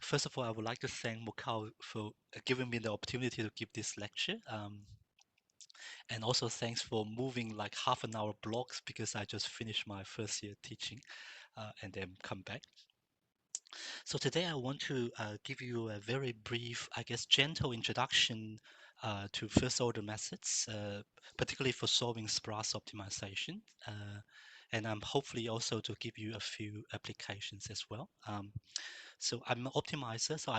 First of all, I would like to thank MoCaO for giving me the opportunity to give this lecture. And also thanks for moving like half an hour blocks because I just finished my first year teaching and then come back. So today I want to give you a very brief, I guess, gentle introduction to first order methods, particularly for solving sparse optimization. And I'm hopefully also to give you a few applications as well. So I'm an optimizer. So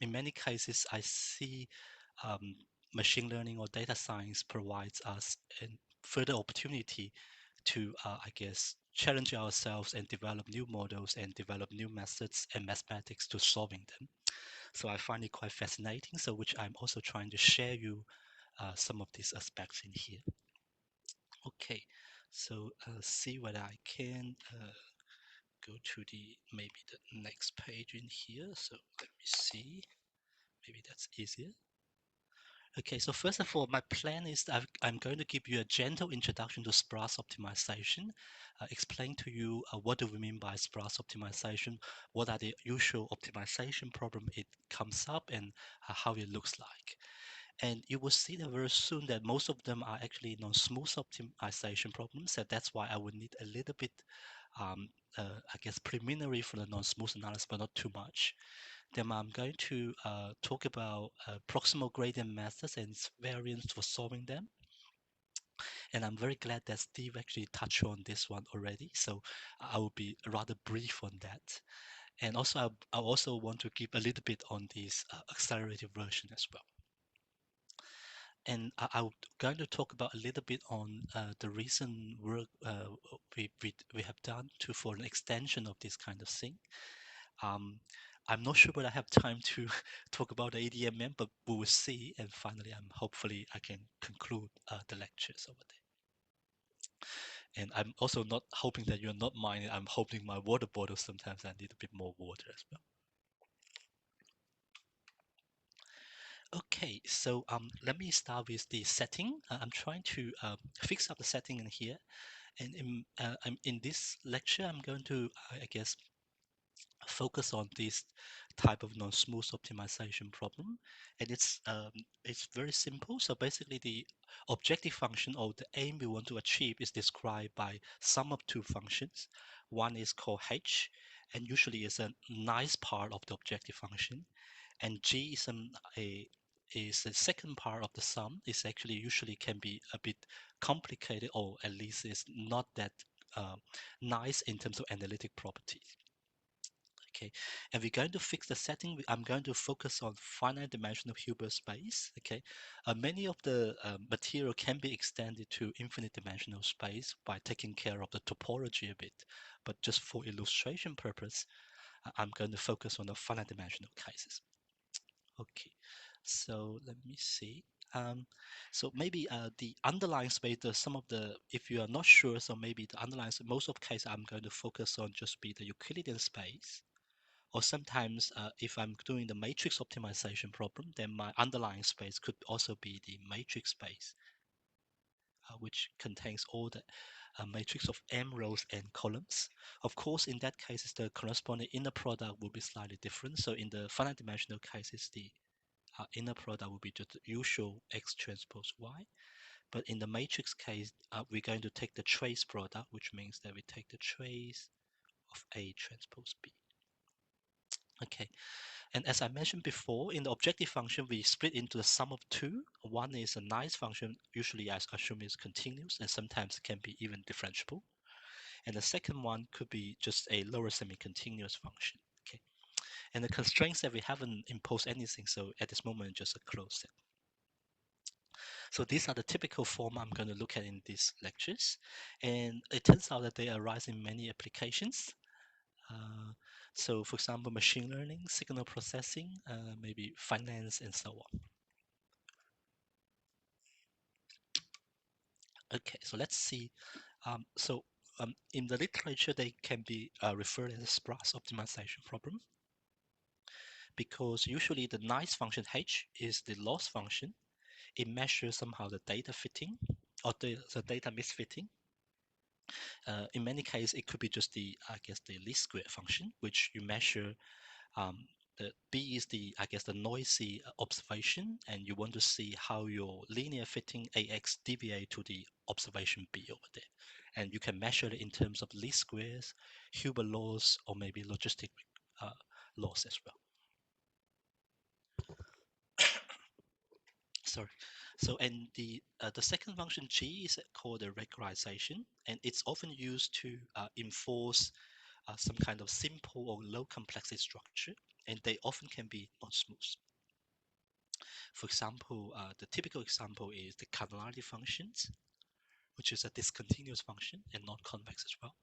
in many cases, I see um, machine learning or data science provides us a further opportunity to, I guess, challenge ourselves and develop new models and develop new methods and mathematics to solving them. So I find it quite fascinating. So which I'm also trying to share you some of these aspects in here. Okay, so see whether I can go to the maybe the next page in here. So let me see. Maybe that's easier. Okay, so first of all, my plan is that I'm going to give you a gentle introduction to sparse optimization, explain to you what do we mean by sparse optimization, what are the usual optimization problem it comes up, and how it looks like. And you will see that very soon that most of them are actually non-smooth optimization problems, and that's why I would need a little bit, I guess, preliminary for the non-smooth analysis, but not too much. Then I'm going to talk about proximal gradient methods and its variants for solving them. And I'm very glad that Steve actually touched on this one already. So I will be rather brief on that. And also, I also want to give a little bit on this accelerated version as well. And I'm going to talk about a little bit on the recent work we have done for an extension of this kind of thing. Um, I'm not sure whether I have time to talk about the ADMM, but we will see. And finally, hopefully I can conclude the lectures over there. And I'm also not hoping that you're not minding. I'm hoping my water bottle sometimes I need a bit more water as well. Okay, so let me start with the setting. I'm trying to fix up the setting in here. And in this lecture, I'm going to, I guess, focus on this type of non-smooth optimization problem, and it's very simple. So basically the objective function or the aim we want to achieve is described by sum of two functions. One is called h, and usually is a nice part of the objective function, and g is the second part of the sum. Is actually usually can be a bit complicated, or at least is not that uh, nice in terms of analytic properties. Okay, and we're going to fix the setting. I'm going to focus on finite dimensional Hilbert space. Okay, many of the material can be extended to infinite dimensional space by taking care of the topology a bit, but just for illustration purpose, I'm going to focus on the finite dimensional cases. Okay, so let me see. Um, so maybe the underlying space, some of the, if you are not sure, so maybe the underlying, most of the cases I'm going to focus on just be the Euclidean space. Or sometimes if I'm doing the matrix optimization problem, then my underlying space could also be the matrix space, which contains all the matrix of m rows and columns. Of course, in that case, the corresponding inner product will be slightly different. So in the finite dimensional cases, the inner product will be just the usual x transpose y. But in the matrix case, we're going to take the trace product, which means that we take the trace of A transpose B. Okay, and as I mentioned before, in the objective function, we split into the sum of two. One is a nice function, usually I assume is continuous, and sometimes it can be even differentiable. And the second one could be just a lower semi-continuous function. Okay, and the constraints that we haven't imposed anything, so at this moment, just a closed set. So these are the typical form I'm going to look at in these lectures. And it turns out that they arise in many applications. Uh, so for example, machine learning, signal processing, maybe finance, and so on. Okay, so let's see. In the literature, they can be referred as a sparse optimization problem because usually the nice function h is the loss function. It measures somehow the data fitting or the data misfitting. In many cases, it could be just the, I guess, the least square function, which you measure Um, the B is the, I guess, the noisy observation, and you want to see how your linear fitting AX deviate to the observation B over there. And you can measure it in terms of least squares, Hilbert laws, or maybe logistic laws as well. Sorry. So, and the second function G is called the regularization, and it's often used to enforce some kind of simple or low complexity structure, and they often can be non-smooth. For example, the typical example is the cardinality functions, which is a discontinuous function and non-convex as well.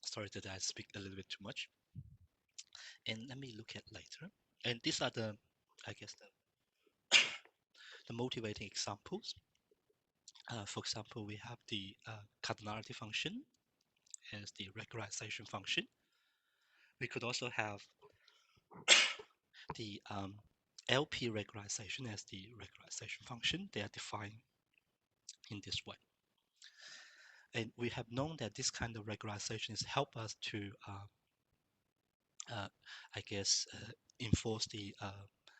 Sorry that I speak a little bit too much. And let me look at later. And these are the, I guess, the motivating examples. For example, we have the cardinality function as the regularization function. We could also have the LP regularization as the regularization function. They are defined in this way. And we have known that this kind of regularization help us to, I guess, enforce the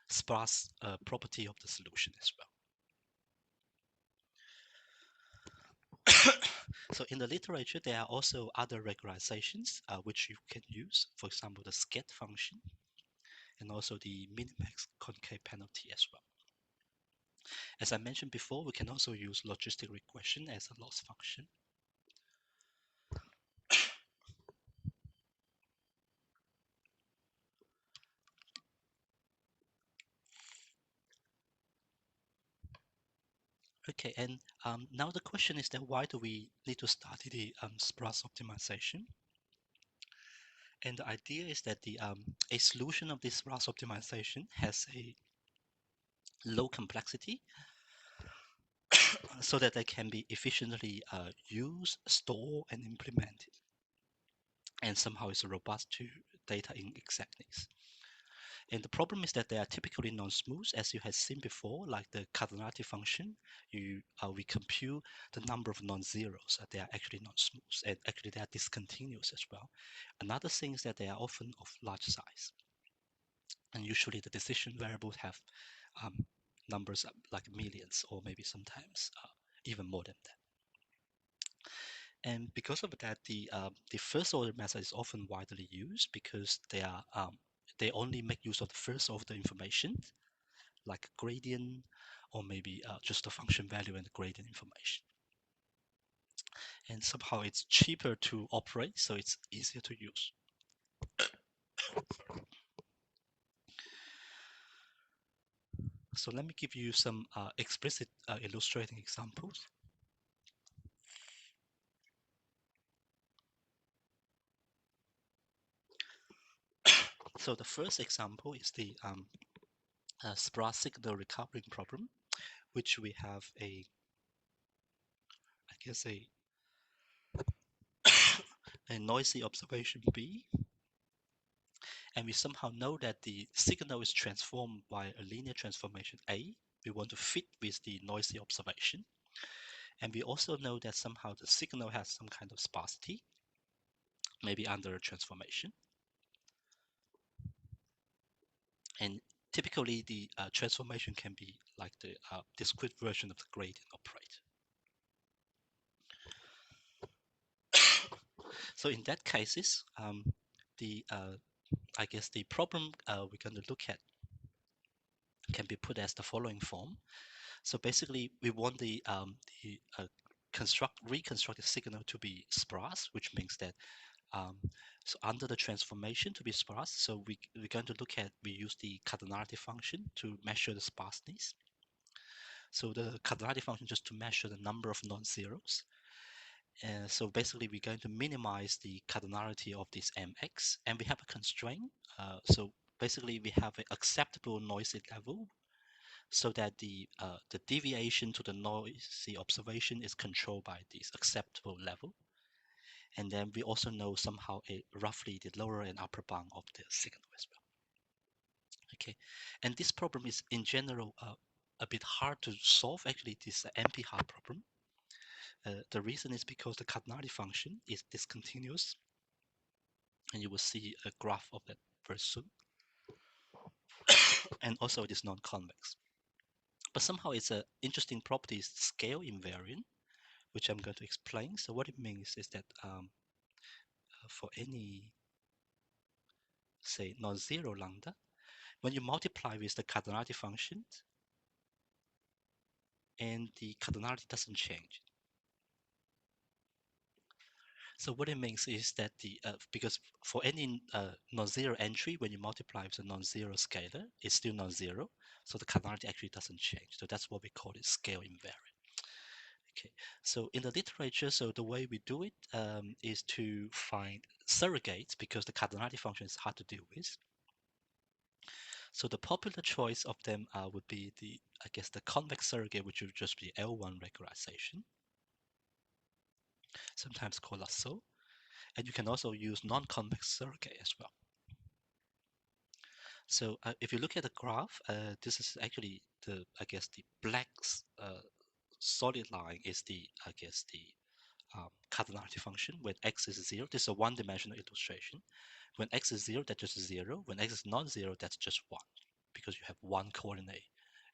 sparse property of the solution as well. So in the literature, there are also other regularizations which you can use. For example, the sket function, and also the minimax concave penalty as well. As I mentioned before, we can also use logistic regression as a loss function. Okay, and now the question is that why do we need to study the sparse optimization? And the idea is that the a solution of this sparse optimization has a low complexity so that they can be efficiently used, stored, and implemented. And somehow it's robust to data inexactness. And the problem is that they are typically non-smooth, as you have seen before, like the cardinality function. We compute the number of non-zeros. They are actually non-smooth, and actually they are discontinuous as well. Another thing is that they are often of large size, and usually the decision variables have numbers like millions, or maybe sometimes even more than that. And because of that, the first order method is often widely used because they only make use of the first order information, like gradient, or maybe just the function value and the gradient information. And somehow it's cheaper to operate, so it's easier to use. So let me give you some explicit illustrating examples. So the first example is the sparse signal recoupling problem, which we have I guess a noisy observation B, and we somehow know that the signal is transformed by a linear transformation A. We want to fit with the noisy observation. And we also know that somehow the signal has some kind of sparsity, maybe under a transformation. And typically the transformation can be like the discrete version of the gradient operator. So in that cases, I guess the problem we're going to look at can be put as the following form. So basically, we want the reconstructed signal to be sparse, which means that so under the transformation to be sparse. So we're going to we use the cardinality function to measure the sparseness. So the cardinality function just to measure the number of non-zeros. So basically, we're going to minimize the cardinality of this mx, and we have a constraint. So basically, we have an acceptable noisy level, so that the deviation to the noisy observation is controlled by this acceptable level. And then we also know somehow roughly the lower and upper bound of the signal as well. Okay, and this problem is in general a bit hard to solve. Actually, it is an NP-hard problem. The reason is because the cardinality function is discontinuous, and you will see a graph of that very soon. And also it is non-convex. But somehow it's an interesting property, is scale invariant, which I'm going to explain. So what it means is that for any, say, non-zero lambda, when you multiply with the cardinality function, and the cardinality doesn't change. So what it means is that because for any non-zero entry, when you multiply with a non-zero scalar, it's still non-zero. So the cardinality actually doesn't change. So that's what we call it scale invariant. Okay. So in the literature, so the way we do it is to find surrogates, because the cardinality function is hard to deal with. So the popular choice of them would be I guess, the convex surrogate, which would just be L1 regularization, sometimes called Lasso. And you can also use non-convex surrogate as well. So if you look at the graph, this is actually I guess, the black solid line is I guess, the cardinality function when x is 0. This is a one-dimensional illustration. When x is 0, that's just 0. When x is non-zero, that's just 1, because you have one coordinate.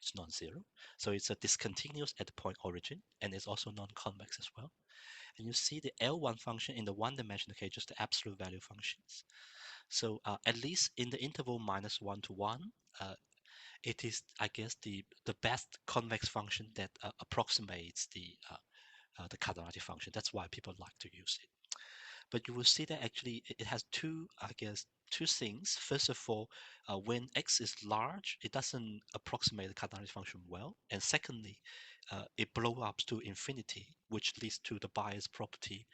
It's non-zero. So it's a discontinuous at the point origin, and it's also non-convex as well. And you see the L1 function in the one-dimensional case, just the absolute value functions. So at least in the interval -1 to 1, it is, I guess, the best convex function that approximates the cardinality function. That's why people like to use it. But you will see that actually it has two things. First of all, when x is large, it doesn't approximate the cardinality function well. And secondly, it blows up to infinity, which leads to the bias property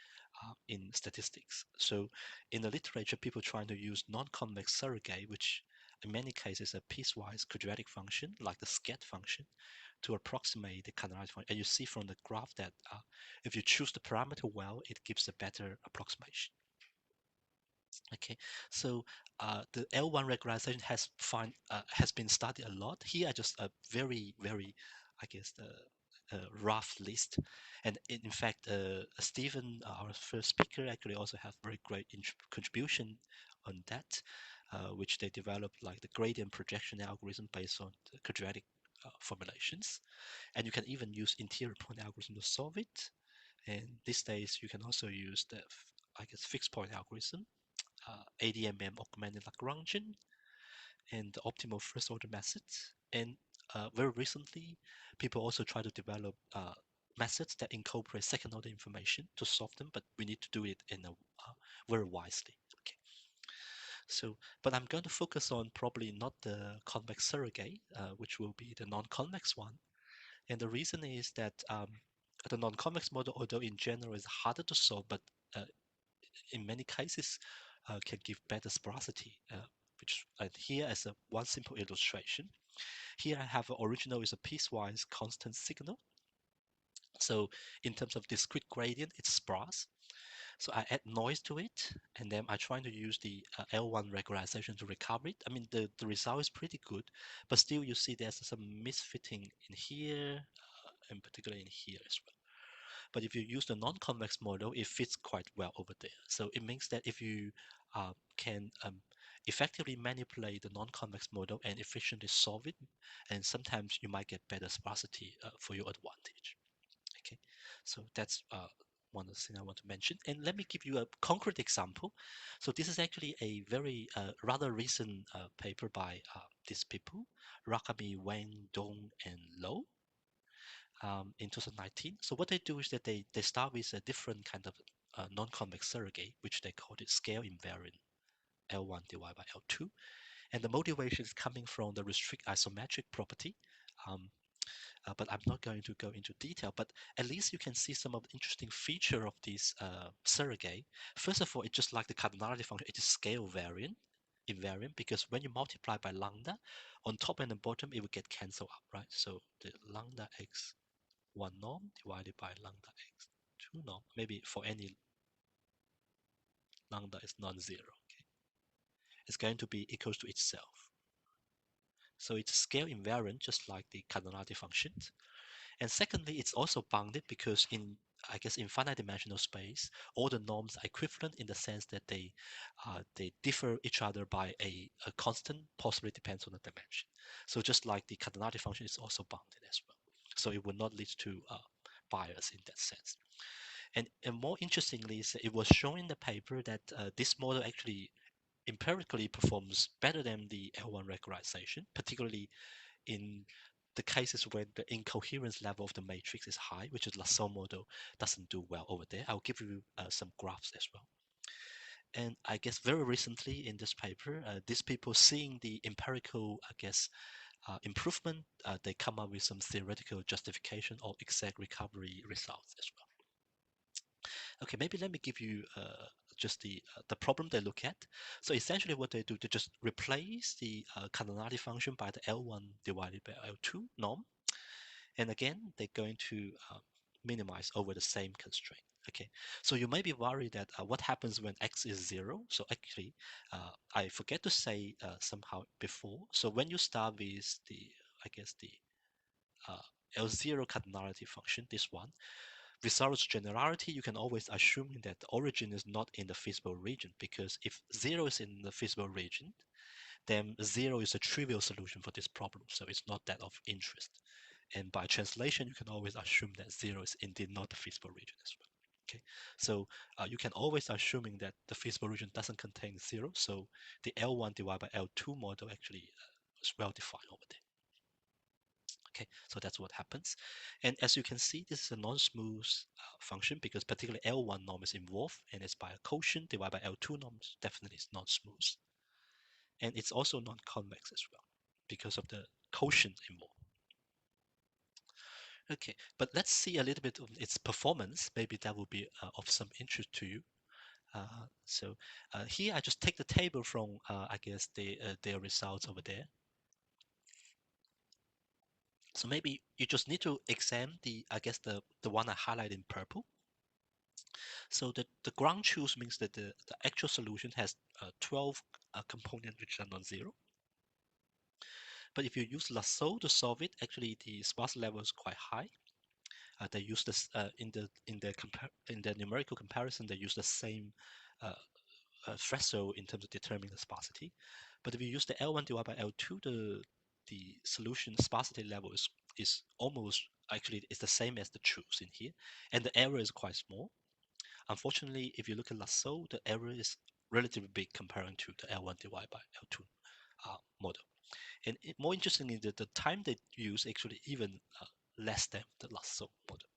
in statistics. So in the literature, people trying to use non-convex surrogate, which in many cases a piecewise quadratic function, like the scat function, to approximate the cardinality function. And you see from the graph that if you choose the parameter well, it gives a better approximation. Okay, so the L1 regularization has been studied a lot. Here, I just a very, I guess, rough list. And in fact, Stephen, our first speaker, actually also have very great contribution on that, which they developed, like the gradient projection algorithm based on the quadratic formulations. And you can even use interior point algorithm to solve it. And these days, you can also use the, I guess, fixed point algorithm, ADMM augmented Lagrangian, and the optimal first order methods. And very recently, people also try to develop methods that incorporate second order information to solve them, but we need to do it in a very wisely. Okay. So, but I'm going to focus on probably not the convex surrogate, which will be the non-convex one. And the reason is that the non-convex model, although in general is harder to solve, but in many cases can give better sparsity. Which here as one simple illustration. Here I have original is a piecewise constant signal. So in terms of discrete gradient, it's sparse. So I add noise to it, and then I try to use the L1 regularization to recover it. I mean, the result is pretty good, but still you see there's some misfitting in here, and particularly in here as well. But if you use the non-convex model, it fits quite well over there. So it means that if you can effectively manipulate the non-convex model and efficiently solve it, and sometimes you might get better sparsity for your advantage. Okay, so that's one of the things I want to mention. And let me give you a concrete example. So this is actually a very rather recent paper by these people, Rakami, Wang, Dong, and Lo. In 2019. So what they do is that they start with a different kind of non-convex surrogate, which they call it scale invariant L1 divided by L2. And the motivation is coming from the restrict isometric property. Um, but I'm not going to go into detail, but at least you can see some of the interesting feature of this surrogate. First of all, it's just like the cardinality function, it is scale invariant, because when you multiply by lambda, on top and the bottom, it will get canceled out, right? So the lambda x 1 norm divided by lambda x 2 norm, maybe for any lambda is non-zero, okay? It's going to be equals to itself. So it's scale invariant, just like the cardinality functions. And secondly, it's also bounded because in, I guess, infinite dimensional space, all the norms are equivalent in the sense that they differ each other by a constant, possibly depends on the dimension. So just like the cardinality function is also bounded as well. So it will not lead to bias in that sense. And more interestingly, is it was shown in the paper that this model actually empirically performs better than the L1 regularization, particularly in the cases where the incoherence level of the matrix is high, which is Lasso model doesn't do well over there. I'll give you some graphs as well. And I guess very recently in this paper, these people seeing the empirical, I guess, improvement, they come up with some theoretical justification or exact recovery results as well. Okay, maybe let me give you just the problem they look at. So essentially what they do, they just replace the cardinality function by the L1 divided by L2 norm. And again, they're going to minimize over the same constraint. Okay, so you may be worried that what happens when x is 0. So actually, I forget to say somehow before. So when you start with the, I guess the L0 cardinality function, this one, without generality, you can always assume that the origin is not in the feasible region, because if 0 is in the feasible region, then 0 is a trivial solution for this problem, so it's not that of interest. And by translation, you can always assume that 0 is indeed not the feasible region as well. Okay, so you can always assuming that the feasible region doesn't contain 0, so the L1 divided by L2 model actually is well defined over there. Okay, so that's what happens. And as you can see, this is a non-smooth function because particularly L1 norm is involved, and it's by a quotient divided by L2 norms, definitely is not smooth. And it's also non-convex as well because of the quotient involved. Okay, but let's see a little bit of its performance. Maybe that will be of some interest to you. So here I just take the table from, I guess, their results over there. So maybe you just need to examine I guess the one I highlighted in purple. So the ground truth means that the actual solution has 12 components which are non-zero. But if you use Lasso to solve it, actually the sparse level is quite high. They use this in the numerical comparison. They use the same threshold in terms of determining the sparsity. But if you use the L1 divided by L2, the solution sparsity level is almost actually it's the same as the truth in here, and the error is quite small. Unfortunately, if you look at Lasso, the error is relatively big comparing to the L1 divided by L2 model. And more interestingly, the time they use actually even less than the Lasso model.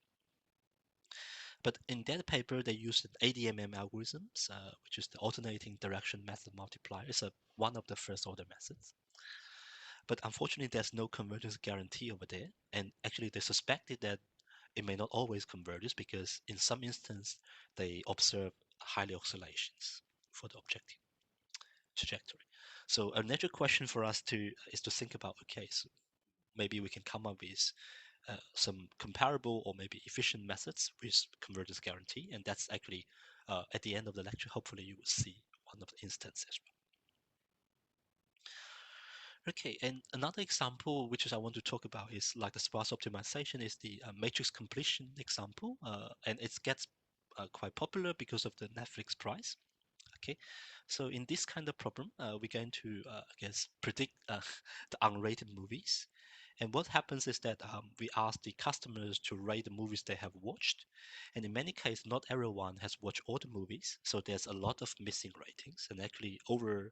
But in that paper, they used an ADMM algorithms, which is the alternating direction method multiplier. It's one of the first order methods. But unfortunately, there's no convergence guarantee over there. And actually, they suspected that it may not always converge because in some instance, they observe highly oscillations for the objective trajectory. So a natural question for us is to think about, okay, so maybe we can come up with some comparable or maybe efficient methods with convergence guarantee. And that's actually at the end of the lecture, hopefully you will see one of the instances. Okay, and another example which is I want to talk about is like the sparse optimization is the matrix completion example, and it gets quite popular because of the Netflix prize. Okay, so in this kind of problem, we're going to, I guess, predict the unrated movies. And what happens is that we ask the customers to rate the movies they have watched. And in many cases, not everyone has watched all the movies. So there's a lot of missing ratings. And actually, over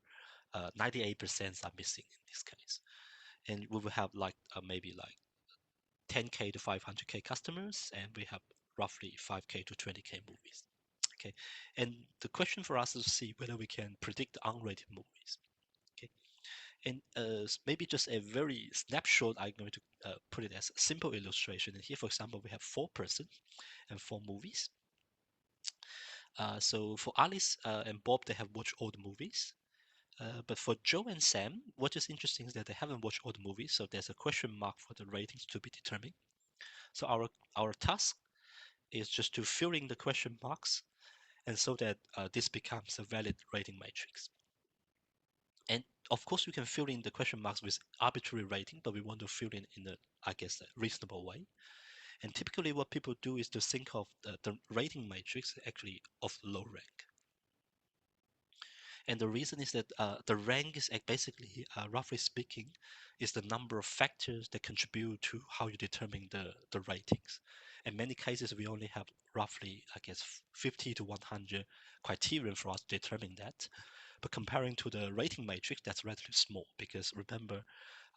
98% are missing in this case. And we will have like maybe like 10K to 500K customers. And we have roughly 5K to 20K movies. Okay. And the question for us is to see whether we can predict unrated movies. Okay. And maybe just a very snapshot, I'm going to put it as a simple illustration. And here, for example, we have 4 persons and 4 movies. So for Alice and Bob, they have watched all the movies. But for Joe and Sam, what is interesting is that they haven't watched all the movies, so there's a question mark for the ratings to be determined. So our task is just to fill in the question marks, and so that this becomes a valid rating matrix. And of course, we can fill in the question marks with arbitrary rating, but we want to fill in a, I guess, a reasonable way. And typically what people do is to think of the rating matrix actually of low rank. And the reason is that the rank is basically, roughly speaking, is the number of factors that contribute to how you determine the ratings. In many cases, we only have roughly, I guess, 50 to 100 criterion for us to determine that. But comparing to the rating matrix, that's relatively small because remember,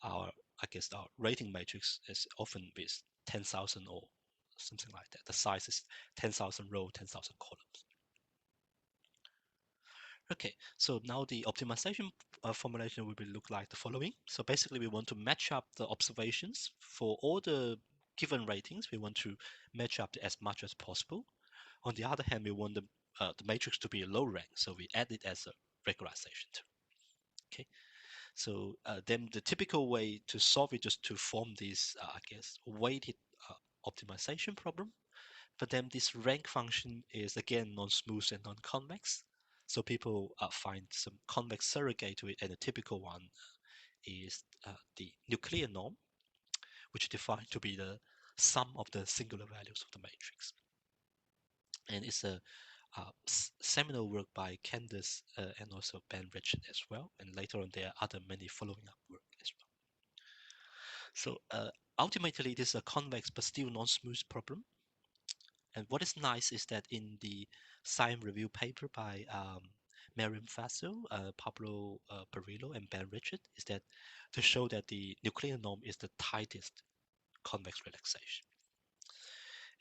I guess our rating matrix is often with 10,000 or something like that. The size is 10,000 row, 10,000 columns. Okay, so now the optimization formulation will look like the following. So basically, we want to match up the observations for all the given ratings. We want to match up as much as possible. On the other hand, we want the matrix to be a low rank, so we add it as a regularization term. Okay, so then the typical way to solve it is to form this, I guess, weighted optimization problem. But then this rank function is again non-smooth and non-convex. So people find some convex surrogate to it, and a typical one is the nuclear norm, which is defined to be the sum of the singular values of the matrix. And it's a seminal work by Candace and also Ben Richard as well. And later on, there are other many following up work as well. So ultimately, this is a convex but still non-smooth problem. And what is nice is that in the SIAM review paper by Miriam Faso, Pablo Perillo, and Ben Richard, is that to show that the nuclear norm is the tightest convex relaxation.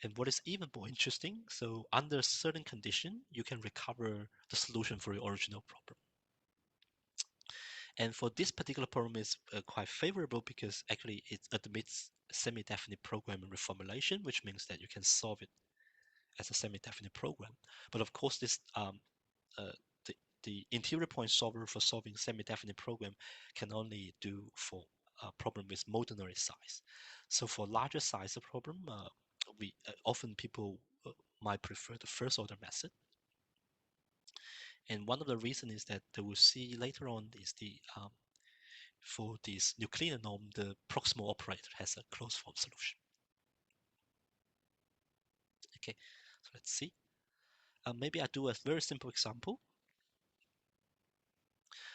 And what is even more interesting, so under certain condition, you can recover the solution for your original problem. And for this particular problem, it's quite favorable because actually it admits semi-definite programming reformulation, which means that you can solve it as a semi-definite program. But of course, this uh, the interior point solver for solving semi-definite program can only do for a problem with ordinary size. So for larger size of problem, we often people might prefer the first order method. And one of the reasons is that they will see later on is the for this nuclear norm, the proximal operator has a closed form solution. Okay, so let's see. Maybe I do a very simple example.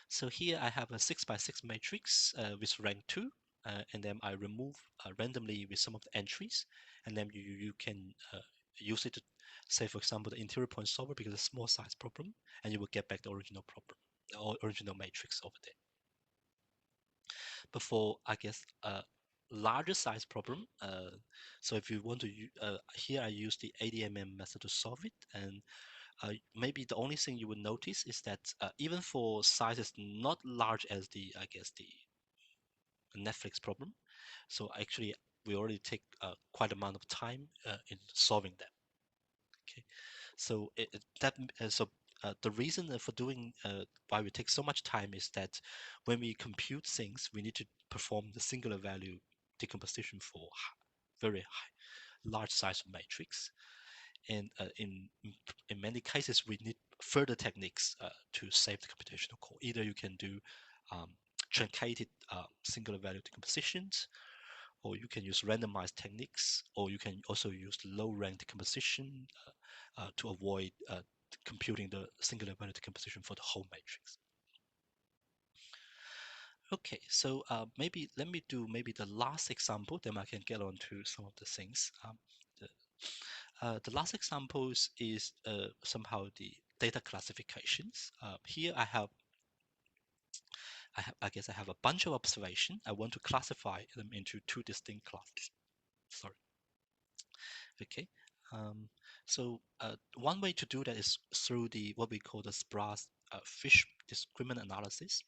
So here I have a 6 by 6 matrix with rank 2, and then I remove randomly with some of the entries, and then you can use it to say, for example, the interior point solver because it's a small size problem, and you will get back the original problem or original matrix over there. But for, I guess, larger size problem, so if you want to, here I use the ADMM method to solve it, and maybe the only thing you would notice is that even for sizes not large as the, I guess, the Netflix problem, so actually we already take quite amount of time in solving them. Okay, so the reason for doing why we take so much time is that when we compute things, we need to perform the singular value decomposition for very high, large size of matrix. And in many cases, we need further techniques to save the computational core. Either you can do truncated singular value decompositions, or you can use randomized techniques, or you can also use low rank decomposition to avoid computing the singular value decomposition for the whole matrix. Okay, so maybe let me do maybe the last example, then I can get on to some of the things. The last example is somehow the data classifications. Here I guess I have a bunch of observations. I want to classify them into two distinct classes. Sorry. Okay. So one way to do that is through the what we call the Sparse fish discriminant analysis.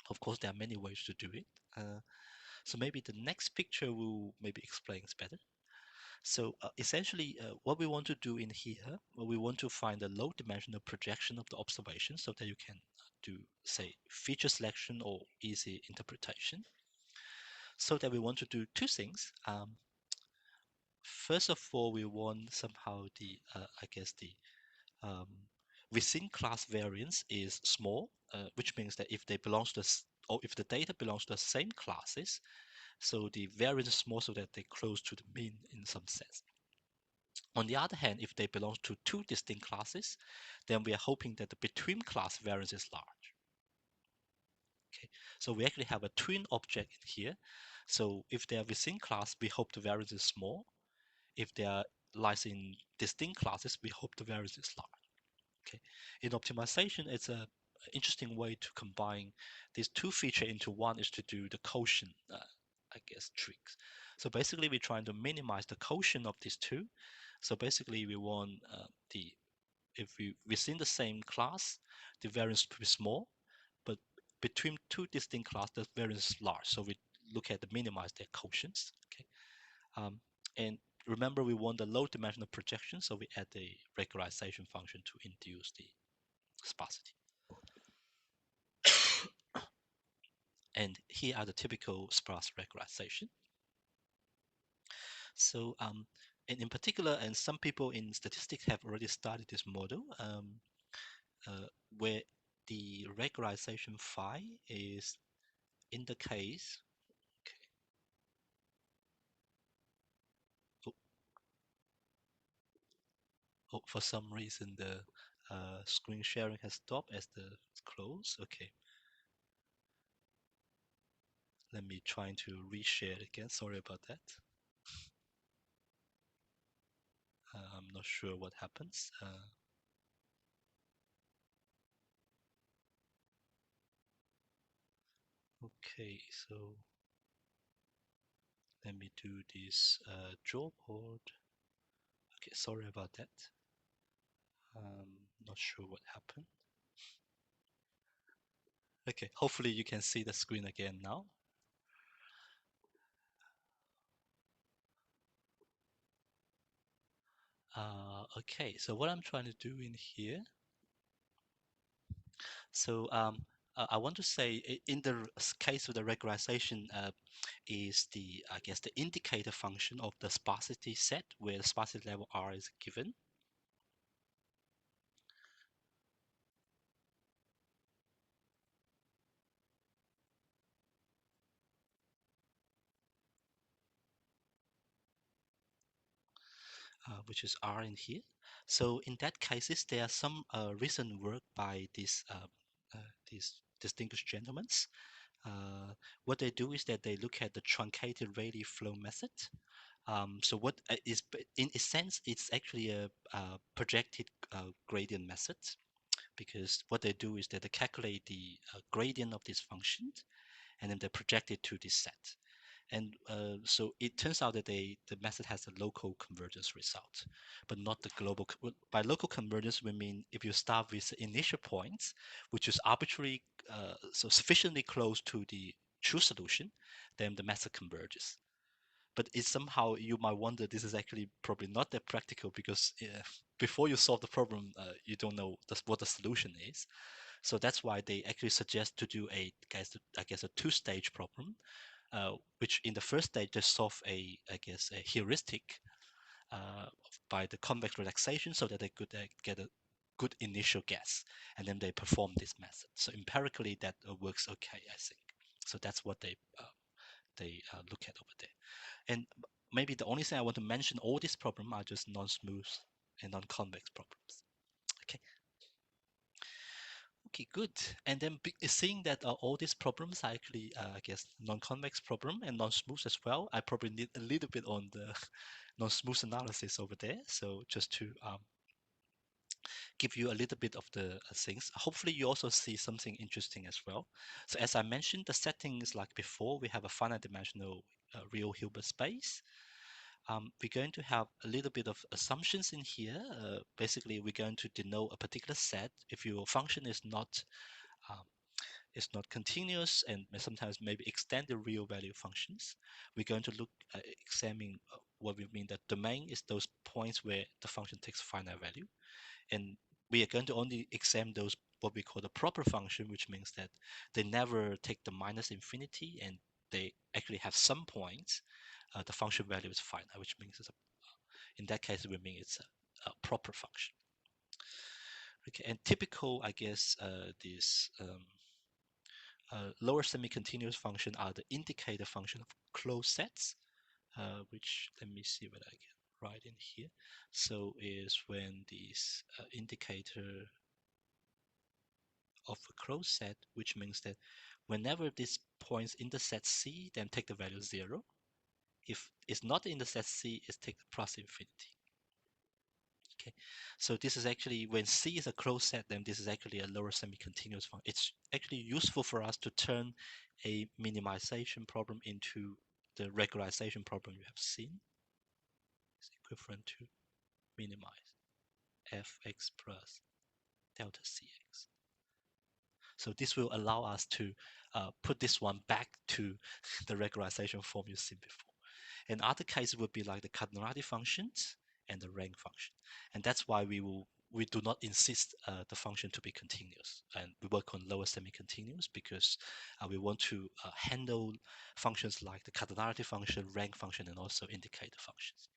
Of course, there are many ways to do it. So maybe the next picture will maybe explains better. So essentially, what we want to do in here, we want to find a low-dimensional projection of the observation so that you can do, say, feature selection or easy interpretation. So that we want to do two things. First of all, we want somehow the, I guess the um, within class variance is small, which means that if they belong to or if the data belongs to the same classes, So the variance is small so that they're close to the mean in some sense. On the other hand, if they belong to two distinct classes, then we are hoping that the between class variance is large. Okay, so we actually have a twin object in here. So if they are within class, we hope the variance is small. If they are lies in distinct classes, we hope the variance is large. Okay, in optimization, it's a interesting way to combine these two features into one is to do the quotient, I guess, tricks. So basically, we're trying to minimize the quotient of these two. So basically, we want if we within the same class, the variance to be small, but between two distinct classes, the variance is large. So we look at the minimize their quotients. Okay, and remember we want the low dimensional projection, so we add the regularization function to induce the sparsity. And here are the typical sparse regularization. So and in particular, and some people in statistics have already studied this model, where the regularization phi is in the case. Okay. Oh, oh, for some reason the screen sharing has stopped as the close. Okay, let me try to reshare it again. Sorry about that. I'm not sure what happens. Okay, so let me do this draw board. Okay, sorry about that. Not sure what happened. Okay, hopefully you can see the screen again now. Okay, so what I'm trying to do in here, so I want to say in the case of the regularization is the, I guess, the indicator function of the sparsity set where the sparsity level R is given. Which is R in here. So in that cases, there are some recent work by these distinguished gentlemen. What they do is that they look at the truncated Rayleigh flow method. So what is, in a sense, it's actually a projected gradient method, because what they do is that they calculate the gradient of this function and then they project it to this set. And so it turns out that the method has a local convergence result, but not the global. By local convergence, we mean if you start with the initial points, which is arbitrarily, so sufficiently close to the true solution, then the method converges. But it's somehow, you might wonder, this is actually probably not that practical, because before you solve the problem, you don't know what the solution is. So that's why they actually suggest to do I guess a two-stage problem, which in the first stage they solve I guess, a heuristic by the convex relaxation, so that they could get a good initial guess, and then they perform this method. So empirically, that works okay, I think. So that's what they look at over there. And maybe the only thing I want to mention, all these problems are just non-smooth and non-convex problems. Okay. Okay, good. And then seeing that all these problems are actually, I guess, non-convex problem and non-smooth as well, I probably need a little bit on the non-smooth analysis over there. So just to give you a little bit of the things. Hopefully you also see something interesting as well. So as I mentioned, the setting is like before. We have a finite dimensional real Hilbert space. We're going to have a little bit of assumptions in here. Basically, we're going to denote a particular set. If your function um, is not continuous and sometimes maybe extend the real value functions, we're going to look at examining what we mean that domain is those points where the function takes finite value. And we are going to only examine those what we call the proper function, which means that they never take the minus infinity and they actually have some points. The function value is finite, which means in that case, we mean it's a proper function. Okay, and typical, I guess, this lower semi-continuous function are the indicator function of closed sets, which let me see what I can write in here. So is when this indicator of a closed set, which means that whenever this points in the set C, then take the value 0. If it's not in the set C, it's take the plus infinity. Okay, so this is actually when C is a closed set, then this is actually a lower semi-continuous function. It's actually useful for us to turn a minimization problem into the regularization problem you have seen. It's equivalent to minimize fx plus delta cx. So this will allow us to put this one back to the regularization form you've seen before. In other cases would be like the cardinality functions and the rank function. And that's why we do not insist the function to be continuous. And we work on lower semi-continuous because we want to handle functions like the cardinality function, rank function, and also indicator functions.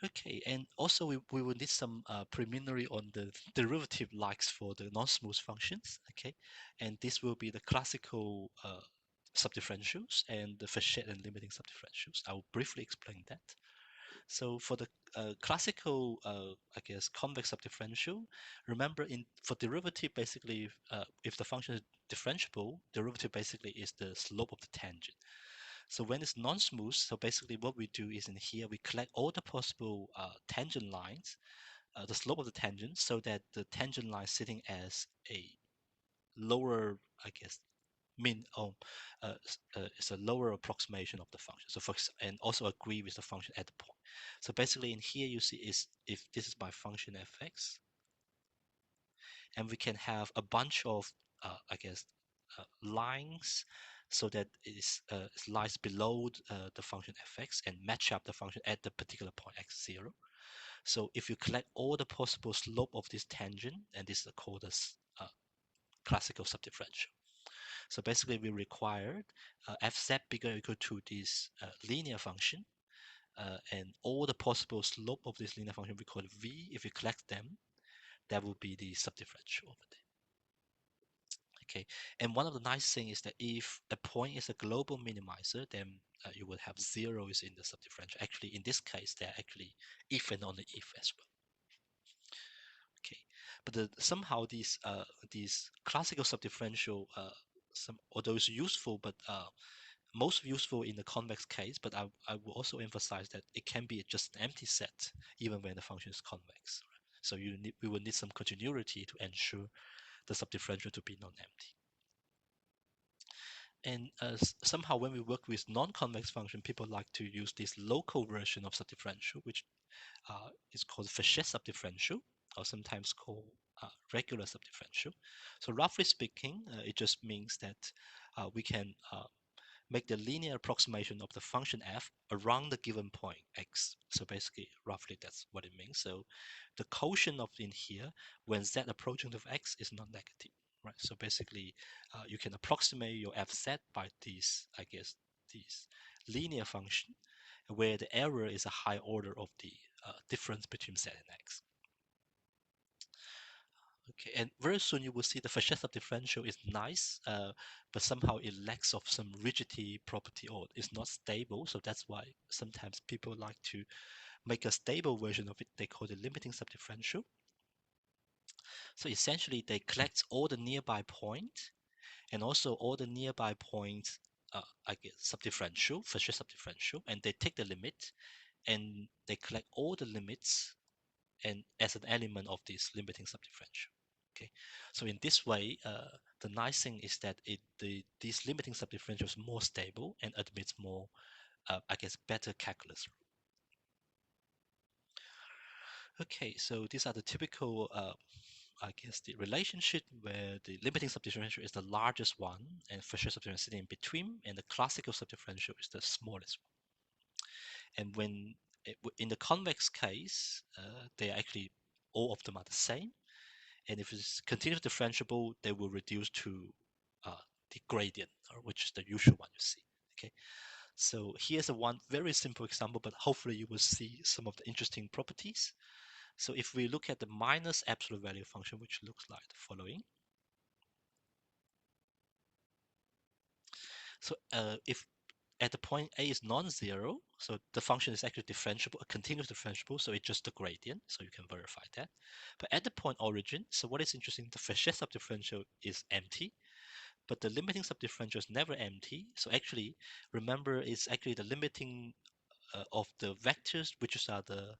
Okay, and also we will need some preliminary on the derivative likes for the non-smooth functions, okay? And this will be the classical subdifferentials and the Fachet and limiting subdifferentials. I will briefly explain that. So for the classical, I guess, convex subdifferential, remember for derivative, basically, if the function is differentiable, derivative basically is the slope of the tangent. So when it's non-smooth, so basically what we do is in here, we collect all the possible tangent lines, the slope of the tangent, so that the tangent line sitting as a lower, I guess, is a lower approximation of the function. So and also agree with the function at the point. So basically in here you see is if this is my function fx, and we can have a bunch of, I guess, lines so that it lies below the function fx and match up the function at the particular point x0. So if you collect all the possible slope of this tangent, and this is called as classical subdifferential. So basically we required fz bigger or equal to this linear function, and all the possible slope of this linear function we call it v. If you collect them, that will be the subdifferential over there. Okay, and one of the nice things is that if a point is a global minimizer, then you would have zeros in the subdifferential. Actually, in this case, they're actually if and only if as well. Okay, but somehow these classical subdifferential, although it's useful, but most useful in the convex case. But I will also emphasize that it can be just an empty set even when the function is convex. Right? So we will need some continuity to ensure the subdifferential to be non-empty. And somehow when we work with non-convex function, people like to use this local version of subdifferential, which is called Fachet subdifferential, or sometimes called regular subdifferential. So roughly speaking, it just means that we can make the linear approximation of the function f around the given point x. So basically, roughly that's what it means. So the quotient of in here, when z approaching to x, is not negative, right? So basically, you can approximate your fz by this, I guess, this linear function, where the error is a high order of the difference between z and x. Okay, and very soon you will see the Fachet subdifferential is nice, but somehow it lacks of some rigidity property, or it's not stable. So that's why sometimes people like to make a stable version of it. They call it limiting subdifferential. So essentially, they collect all the nearby points and also all the nearby points, I guess, subdifferential, Fachet subdifferential, and they take the limit and they collect all the limits and as an element of this limiting subdifferential. Okay, so in this way, the nice thing is that these limiting subdifferential is more stable and admits more, I guess, better calculus. Okay, so these are the typical, I guess, the relationship where the limiting subdifferential is the largest one and Fachet subdifferential sitting in between, and the classical subdifferential is the smallest one. And when in the convex case, they actually all of them are the same. And if it's continuous differentiable, they will reduce to the gradient, which is the usual one you see. Okay, so here's one very simple example, but hopefully you will see some of the interesting properties. So if we look at the minus absolute value function, which looks like the following. So if at the point A is non-zero, so the function is actually differentiable, a continuous differentiable, so it's just a gradient, so you can verify that. But at the point origin, so what is interesting, the Frechet subdifferential is empty, but the limiting subdifferential is never empty. So actually, remember, it's actually the limiting of the vectors, which are the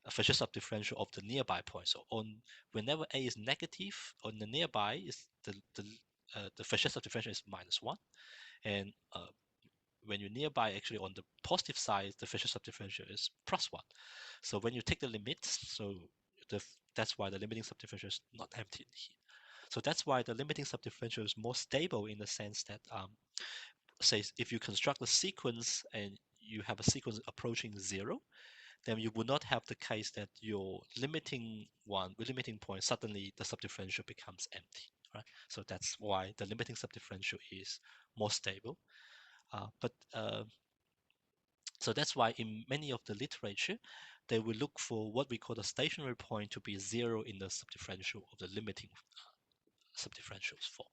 Frechet subdifferential of the nearby point. So on whenever A is negative, on the nearby is the Frechet subdifferential is -1, and when you're nearby, actually on the positive side, the Frechet subdifferential is +1. So when you take the limits, so that's why the limiting subdifferential is not empty here. So that's why the limiting subdifferential is more stable in the sense that, say, if you construct a sequence and you have a sequence approaching 0, then you will not have the case that your limiting point, suddenly the subdifferential becomes empty, right? So that's why the limiting subdifferential is more stable. So that's why in many of the literature, they will look for what we call the stationary point to be 0 in the subdifferential of the limiting subdifferentials form.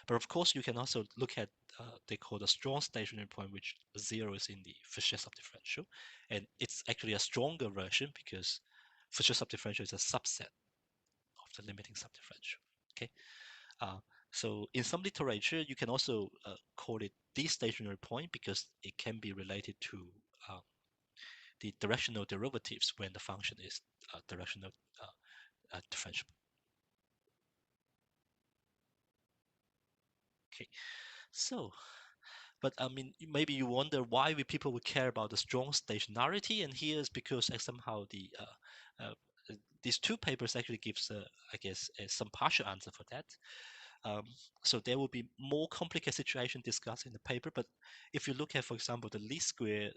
But of course, you can also look at they call the strong stationary point, which 0 is in the Frechet subdifferential, and it's actually a stronger version because Frechet subdifferential is a subset of the limiting subdifferential. Okay, uh, so in some literature, you can also call it the stationary point because it can be related to the directional derivatives when the function is directional differentiable. Okay, so, but I mean, maybe you wonder why people would care about the strong stationarity, and here is because somehow these two papers actually gives, I guess, some partial answer for that. Um, so there will be more complicated situation discussed in the paper. But if you look at, for example, the least square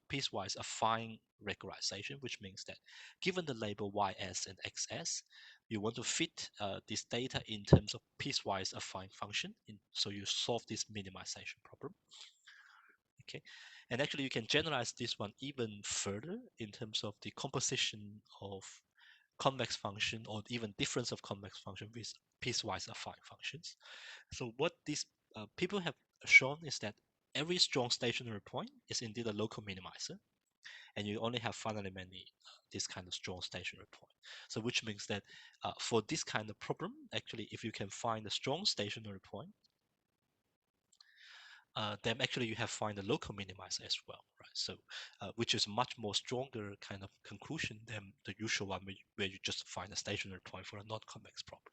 piecewise affine regularization, which means that given the label ys and xs, you want to fit this data in terms of piecewise affine function. So you solve this minimization problem. Okay, and actually you can generalize this one even further in terms of the composition of convex function or even difference of convex function with piecewise affine functions. So what these people have shown is that every strong stationary point is indeed a local minimizer, and you only have finitely many this kind of strong stationary point. So which means that for this kind of problem, actually, if you can find a strong stationary point, then actually you have find a local minimizer as well, right? So which is much more stronger kind of conclusion than the usual one where you just find a stationary point for a non-convex problem.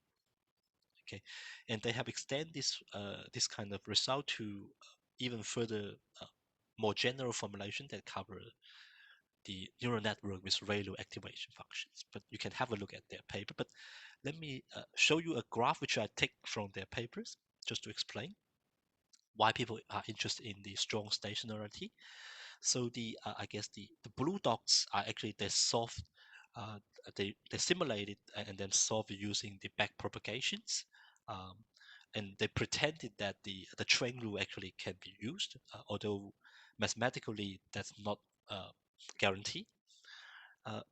Okay, and they have extended this kind of result to even further more general formulation that cover the neural network with ReLU activation functions. But you can have a look at their paper. But let me show you a graph which I take from their papers just to explain why people are interested in the strong stationarity. So I guess the blue dots are actually they solved they simulated and then solved using the back propagations, um, and they pretended that the train rule actually can be used, although mathematically that's not guaranteed.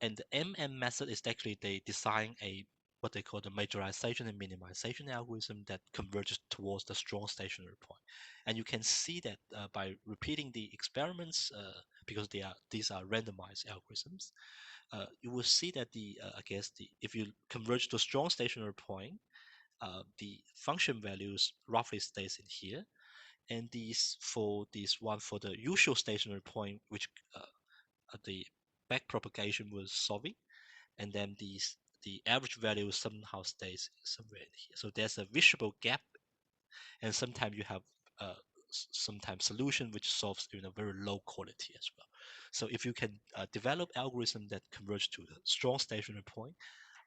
And the MM method is actually they design a what they call the majorization and minimization algorithm that converges towards the strong stationary point. And you can see that by repeating the experiments, because these are randomized algorithms, you will see that I guess if you converge to a strong stationary point, the function values roughly stays in here, and for the usual stationary point, which the back propagation was solving, and then the average value somehow stays somewhere in here. So there's a visible gap, and sometimes you have sometimes solution which solves in a very low quality as well. So if you can develop algorithm that converge to the strong stationary point,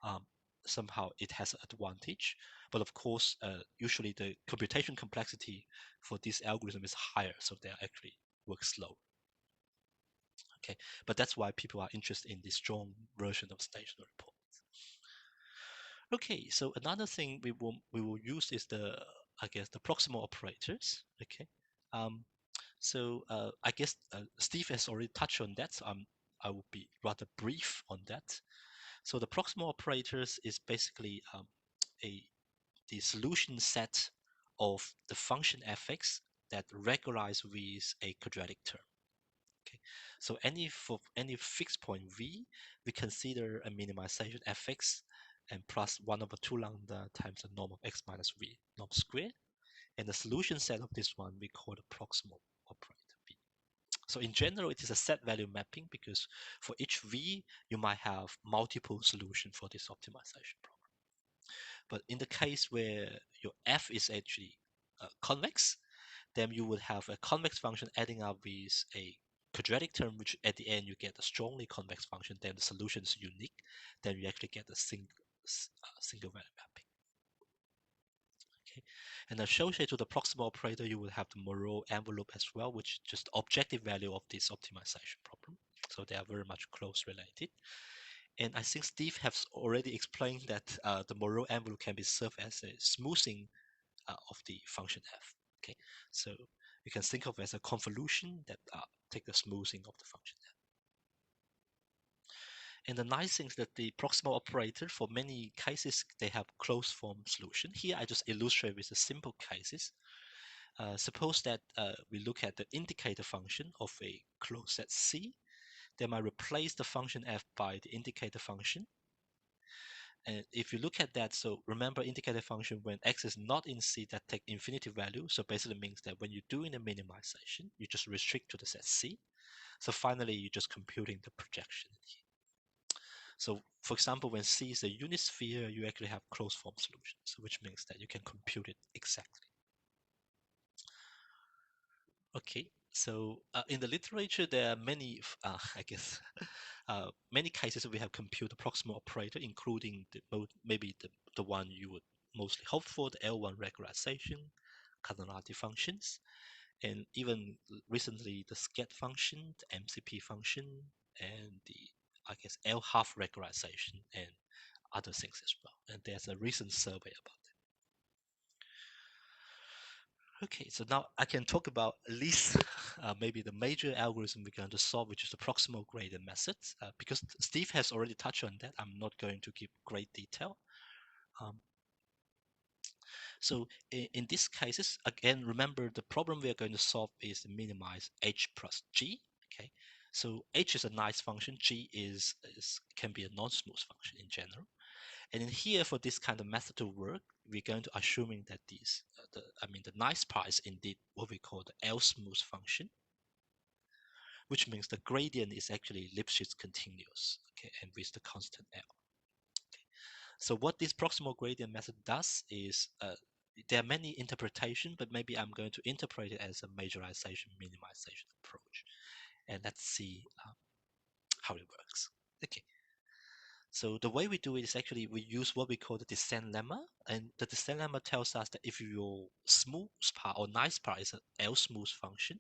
um, somehow it has an advantage. But of course, usually the computation complexity for this algorithm is higher, so they actually work slow. Okay, but that's why people are interested in the strong version of stationary point. Okay, so another thing we will use is I guess the proximal operators. Okay, um, so I guess Steve has already touched on that, so I will be rather brief on that. So the proximal operators is basically the solution set of the function fx that regularize with a quadratic term. Okay, so for any fixed point v, we consider a minimization fx and plus 1 over 2 lambda times the norm of x minus v norm squared, and the solution set of this one we call the proximal operator v. So in general, it is a set value mapping because for each v, you might have multiple solutions for this optimization problem. But in the case where your f is actually convex, then you would have a convex function adding up with a quadratic term, which at the end you get a strongly convex function. Then the solution is unique. Then you actually get a single value mapping. Okay, and associated to the proximal operator, you will have the MoCaO envelope as well, which is just the objective value of this optimization problem. So they are very much close related. And I think Steve has already explained that the MoCaO envelope can be served as a smoothing of the function f. Okay, so you can think of it as a convolution that take the smoothing of the function f. And the nice thing is that the proximal operator, for many cases, they have closed form solution. Here, I just illustrate with the simple cases. Suppose that we look at the indicator function of a closed set C. Then I replace the function f by the indicator function. And if you look at that, so remember indicator function when x is not in C, that take infinity value. So basically means that when you're doing the minimization, you just restrict to the set C. So finally, you're just computing the projection here. So for example, when C is a unit sphere, you actually have closed form solutions, which means that you can compute it exactly. Okay, so in the literature, there are many, I guess, many cases we have compute the proximal operator, including maybe the one you would mostly hope for, the L1 regularization, cardinality functions, and even recently the scat function, the MCP function, and the, I guess, L half regularization and other things as well. And there's a recent survey about it. Okay, so now I can talk about at least maybe the major algorithm we're going to solve, which is the proximal gradient method. Because Steve has already touched on that, I'm not going to give great detail. So in these cases, again, remember the problem we are going to solve is to minimize h plus g. Okay, so h is a nice function, g can be a non-smooth function in general. And in here, for this kind of method to work, we're going to assuming that these, the nice part is indeed what we call the L smooth function, which means the gradient is actually Lipschitz continuous, okay, and with the constant L. Okay. So what this proximal gradient method does is, there are many interpretations, but maybe I'm going to interpret it as a majorization minimization approach. And let's see how it works. Okay. So the way we do it is actually we use what we call the descent lemma, and the descent lemma tells us that if your smooth part or nice part is an L smooth function,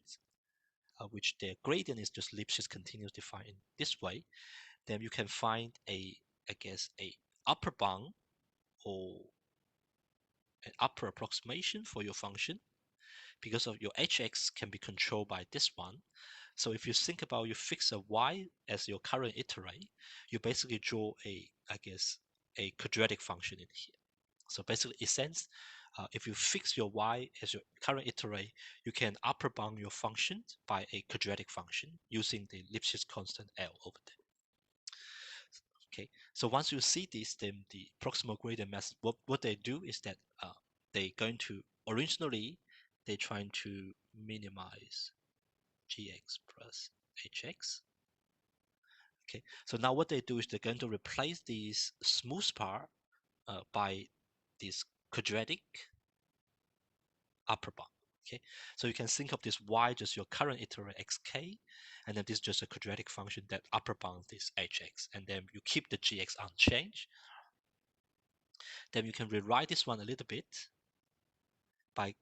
which their gradient is just Lipschitz continuous defined in this way, then you can find a upper bound or an upper approximation for your function because of your hx can be controlled by this one. So if you think about you fix a y as your current iterate, you basically draw a quadratic function in here. So basically, in a sense, if you fix your y as your current iterate, you can upper bound your function by a quadratic function using the Lipschitz constant L over there. Okay, so once you see this, then the proximal gradient method, what they do is that they're going to originally they're trying to minimize gx plus hx. Okay, so now what they do is they're going to replace this smooth part by this quadratic upper bound. Okay, so you can think of this y just your current iterate xk, and then this is just a quadratic function that upper bounds this hx, and then you keep the gx unchanged. Then you can rewrite this one a little bit by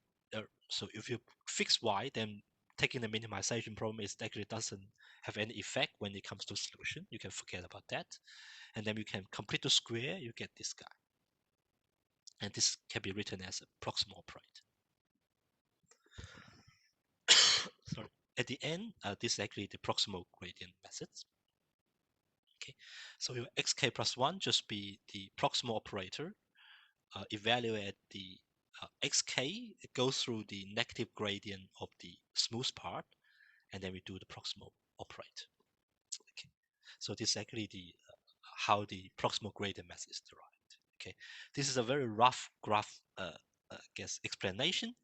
so if you fix y, then taking the minimization problem is actually doesn't have any effect when it comes to solution. You can forget about that, and then you can complete the square, you get this guy, and this can be written as a proximal operator. Sorry. At the end, this is actually the proximal gradient methods. Okay, so your xk plus 1 just be the proximal operator, evaluate the xk goes through the negative gradient of the smooth part, and then we do the proximal operator. Okay, so this is actually the how the proximal gradient method is derived. Okay, this is a very rough graph, I guess, explanation.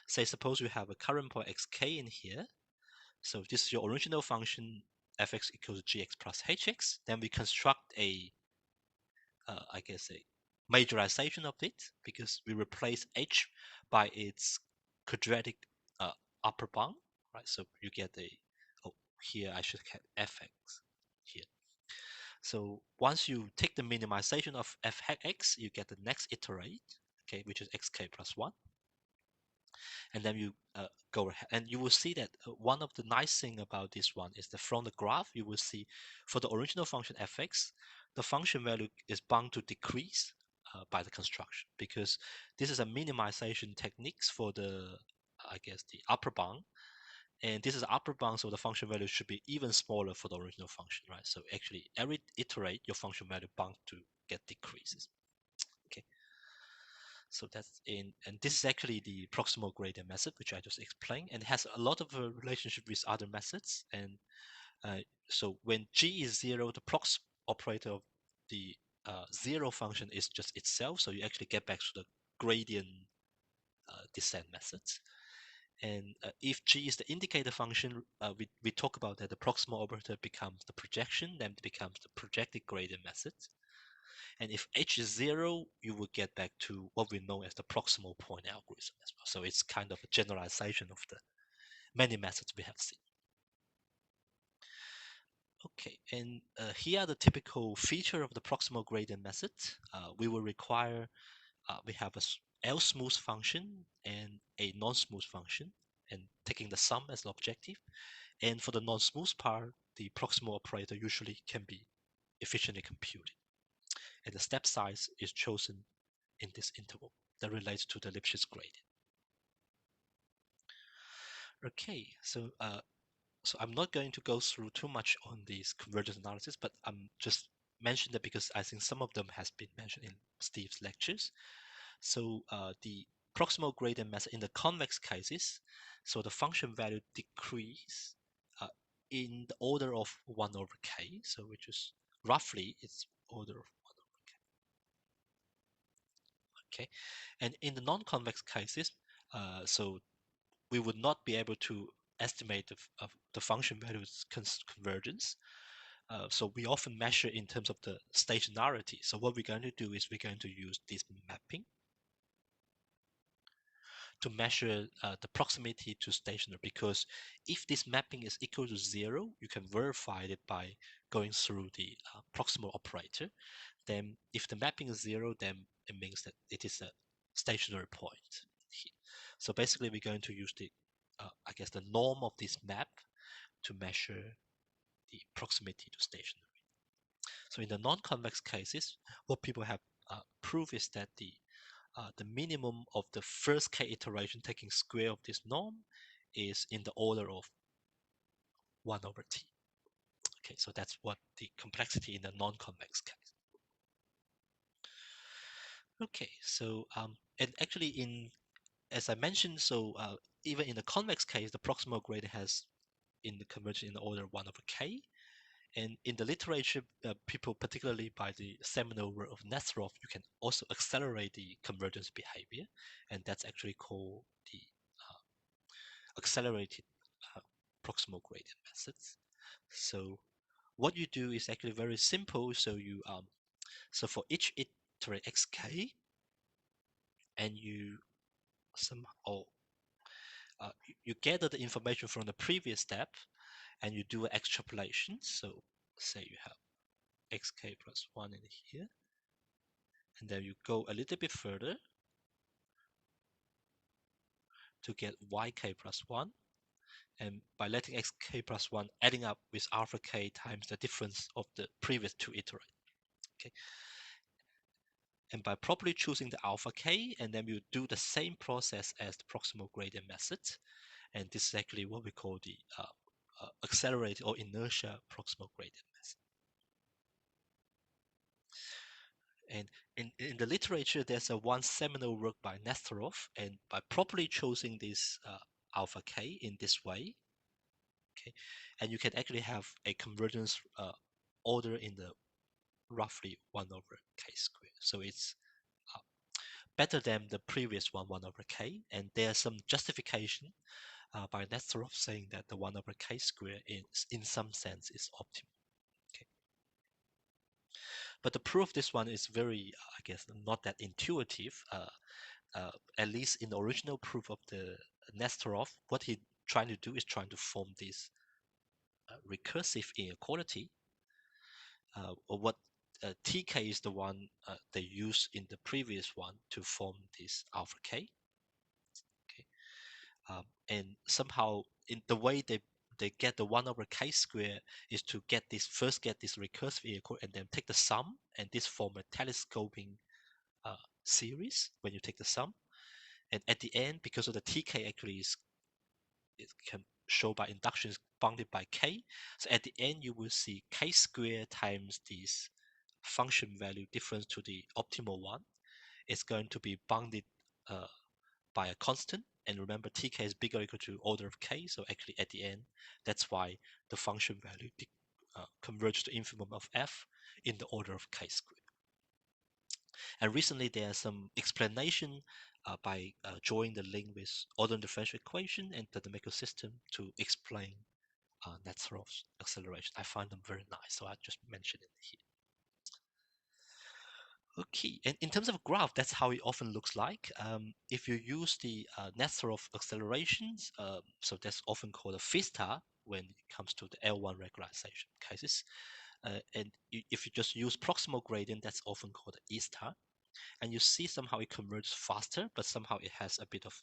Say, suppose you have a current point xk in here. So this is your original function fx equals gx plus hx. Then we construct a, I guess, a majorization of it, because we replace h by its quadratic upper bound, right? So you get a, oh, here I should have fx here. So once you take the minimization of f hat x, you get the next iterate, okay, which is xk plus 1. And then you go ahead, and you will see that one of the nice thing about this one is that from the graph, you will see for the original function fx, the function value is bound to decrease by the construction, because this is a minimization techniques for the, I guess, the upper bound. And this is upper bound, so the function value should be even smaller for the original function, right? So actually, every iterate, your function value bound to get decreases. Okay. So that's in, and this is actually the proximal gradient method, which I just explained, and it has a lot of relationship with other methods. And so when g is 0, the prox operator of the zero function is just itself. So you actually get back to the gradient descent methods. And if g is the indicator function, we talk about that the proximal operator becomes the projection, then it becomes the projected gradient method. And if h is 0, you will get back to what we know as the proximal point algorithm as well. So it's kind of a generalization of the many methods we have seen. Okay, and here are the typical feature of the proximal gradient method. We will require, we have a L smooth function and a non-smooth function, and taking the sum as an objective. And for the non-smooth part, the proximal operator usually can be efficiently computed. And the step size is chosen in this interval that relates to the Lipschitz gradient. Okay, so I'm not going to go through too much on these convergence analysis, but I'm just mentioning that because I think some of them has been mentioned in Steve's lectures. So the proximal gradient method in the convex cases, so the function value decrease in the order of 1 over k, so which is roughly its order of 1 over k. Okay, and in the non-convex cases, so we would not be able to estimate the function values convergence. So we often measure in terms of the stationarity. So what we're going to do is we're going to use this mapping to measure the proximity to stationary, because if this mapping is equal to 0, you can verify it by going through the proximal operator. Then if the mapping is 0, then it means that it is a stationary point here. So basically we're going to use the I guess the norm of this map to measure the proximity to stationary. So in the non-convex cases, what people have proved is that the minimum of the first k iteration taking square of this norm is in the order of 1 over t. Okay, so that's what the complexity in the non-convex case. Okay, so and actually as I mentioned, so even in the convex case, the proximal gradient has in the convergence in the order of 1 over k. And in the literature, people, particularly by the seminal work of Nesterov, you can also accelerate the convergence behavior, and that's actually called the accelerated proximal gradient methods. So what you do is actually very simple. So you so for each iterate xk, and you somehow you gather the information from the previous step, and you do an extrapolation. So say you have xk plus 1 in here, and then you go a little bit further to get yk plus 1, and by letting xk plus 1 adding up with alpha k times the difference of the previous two iterate. Okay, and by properly choosing the alpha k, and then you do the same process as the proximal gradient method, and this is actually what we call the accelerated or inertia proximal gradient method. And in the literature, there's a one seminal work by Nesterov, and by properly choosing this alpha k in this way, okay, and you can actually have a convergence order in the roughly 1 over k squared. So it's better than the previous one, 1 over k, and there's some justification by Nesterov saying that the 1 over k squared is, in some sense, is optimal. Okay. But the proof of this one is very, I guess, not that intuitive. At least in the original proof of the Nesterov, what he trying to do is trying to form this recursive inequality, or what tk is the one they used in the previous one to form this alpha k. Okay, and somehow in the way they get the 1 over k squared is to get this recursive inequality and then take the sum, and this form a telescoping series when you take the sum. And at the end, because of the tk actually is, it can show by induction is bounded by k. So at the end, you will see k squared times this function value difference to the optimal one is going to be bounded by a constant. And remember, tk is bigger or equal to order of k. So actually, at the end, that's why the function value converges to infimum of f in the order of k squared. And recently, there's some explanation by drawing the link with ordinary differential equation and the dynamical system to explain Netzerov's acceleration. I find them very nice, so I just mentioned it here. Okay, and in terms of graph, that's how it often looks like. If you use the Nesterov accelerations, so that's often called a phi star when it comes to the L1 regularization cases. And if you just use proximal gradient, that's often called E star. And you see somehow it converges faster, but somehow it has a bit of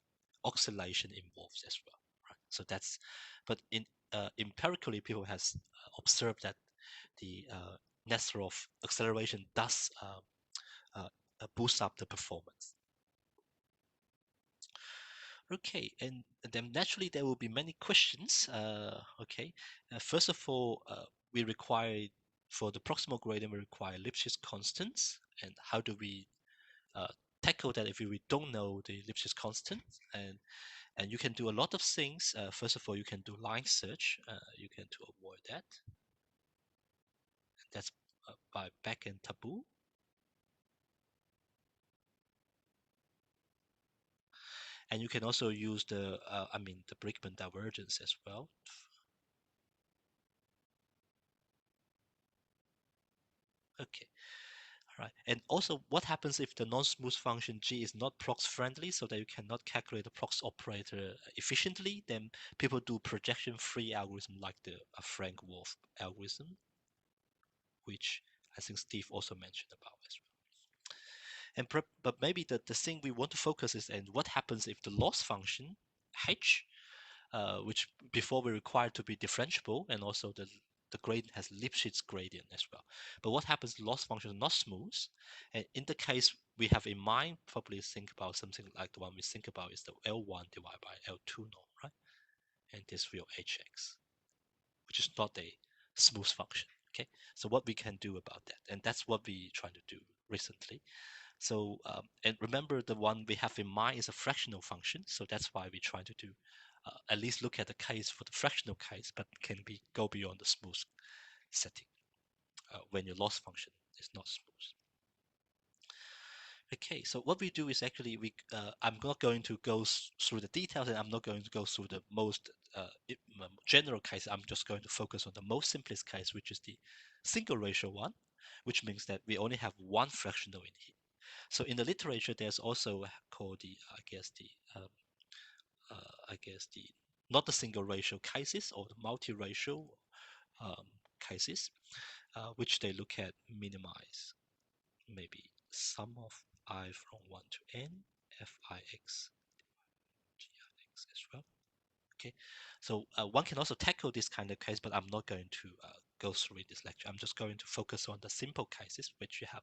oscillation involved as well. Right? So that's, but in empirically, people has observed that the Nesterov acceleration does boost up the performance. Okay, and then naturally there will be many questions. Okay, first of all, we require for the proximal gradient we require Lipschitz constants, and how do we tackle that if we don't know the Lipschitz constant? And you can do a lot of things. First of all, you can do line search. You can to avoid that. And that's by backend taboo. And you can also use the the Brickman divergence as well. Okay. Right. And also, what happens if the non-smooth function g is not prox friendly, so that you cannot calculate the prox operator efficiently? Then people do projection-free algorithm like the Frank-Wolf algorithm, which I think Steve also mentioned about as well. And but maybe the thing we want to focus is and what happens if the loss function h, which before we required to be differentiable, and also the gradient has Lipschitz gradient as well. But what happens if loss function is not smooth? And in the case we have in mind, probably think about something like the one we think about is the L1 divided by L2 norm, right? And this real hx, which is not a smooth function. Okay, so what we can do about that, and that's what we try to do recently. So and remember, the one we have in mind is a fractional function, so that's why we try to do at least look at the case for the fractional case, but can be go beyond the smooth setting when your loss function is not smooth. Okay, so what we do is actually I'm not going to go through the details, and I'm not going to go through the most general case. I'm just going to focus on the most simplest case, which is the single ratio one, which means that we only have one fractional in here. So in the literature, there's also called the not the single ratio cases or the multi-ratio cases, which they look at minimize maybe sum of I from 1 to n fix gix as well. Okay, so one can also tackle this kind of case, but I'm not going to go through in this lecture. I'm just going to focus on the simple cases, which you have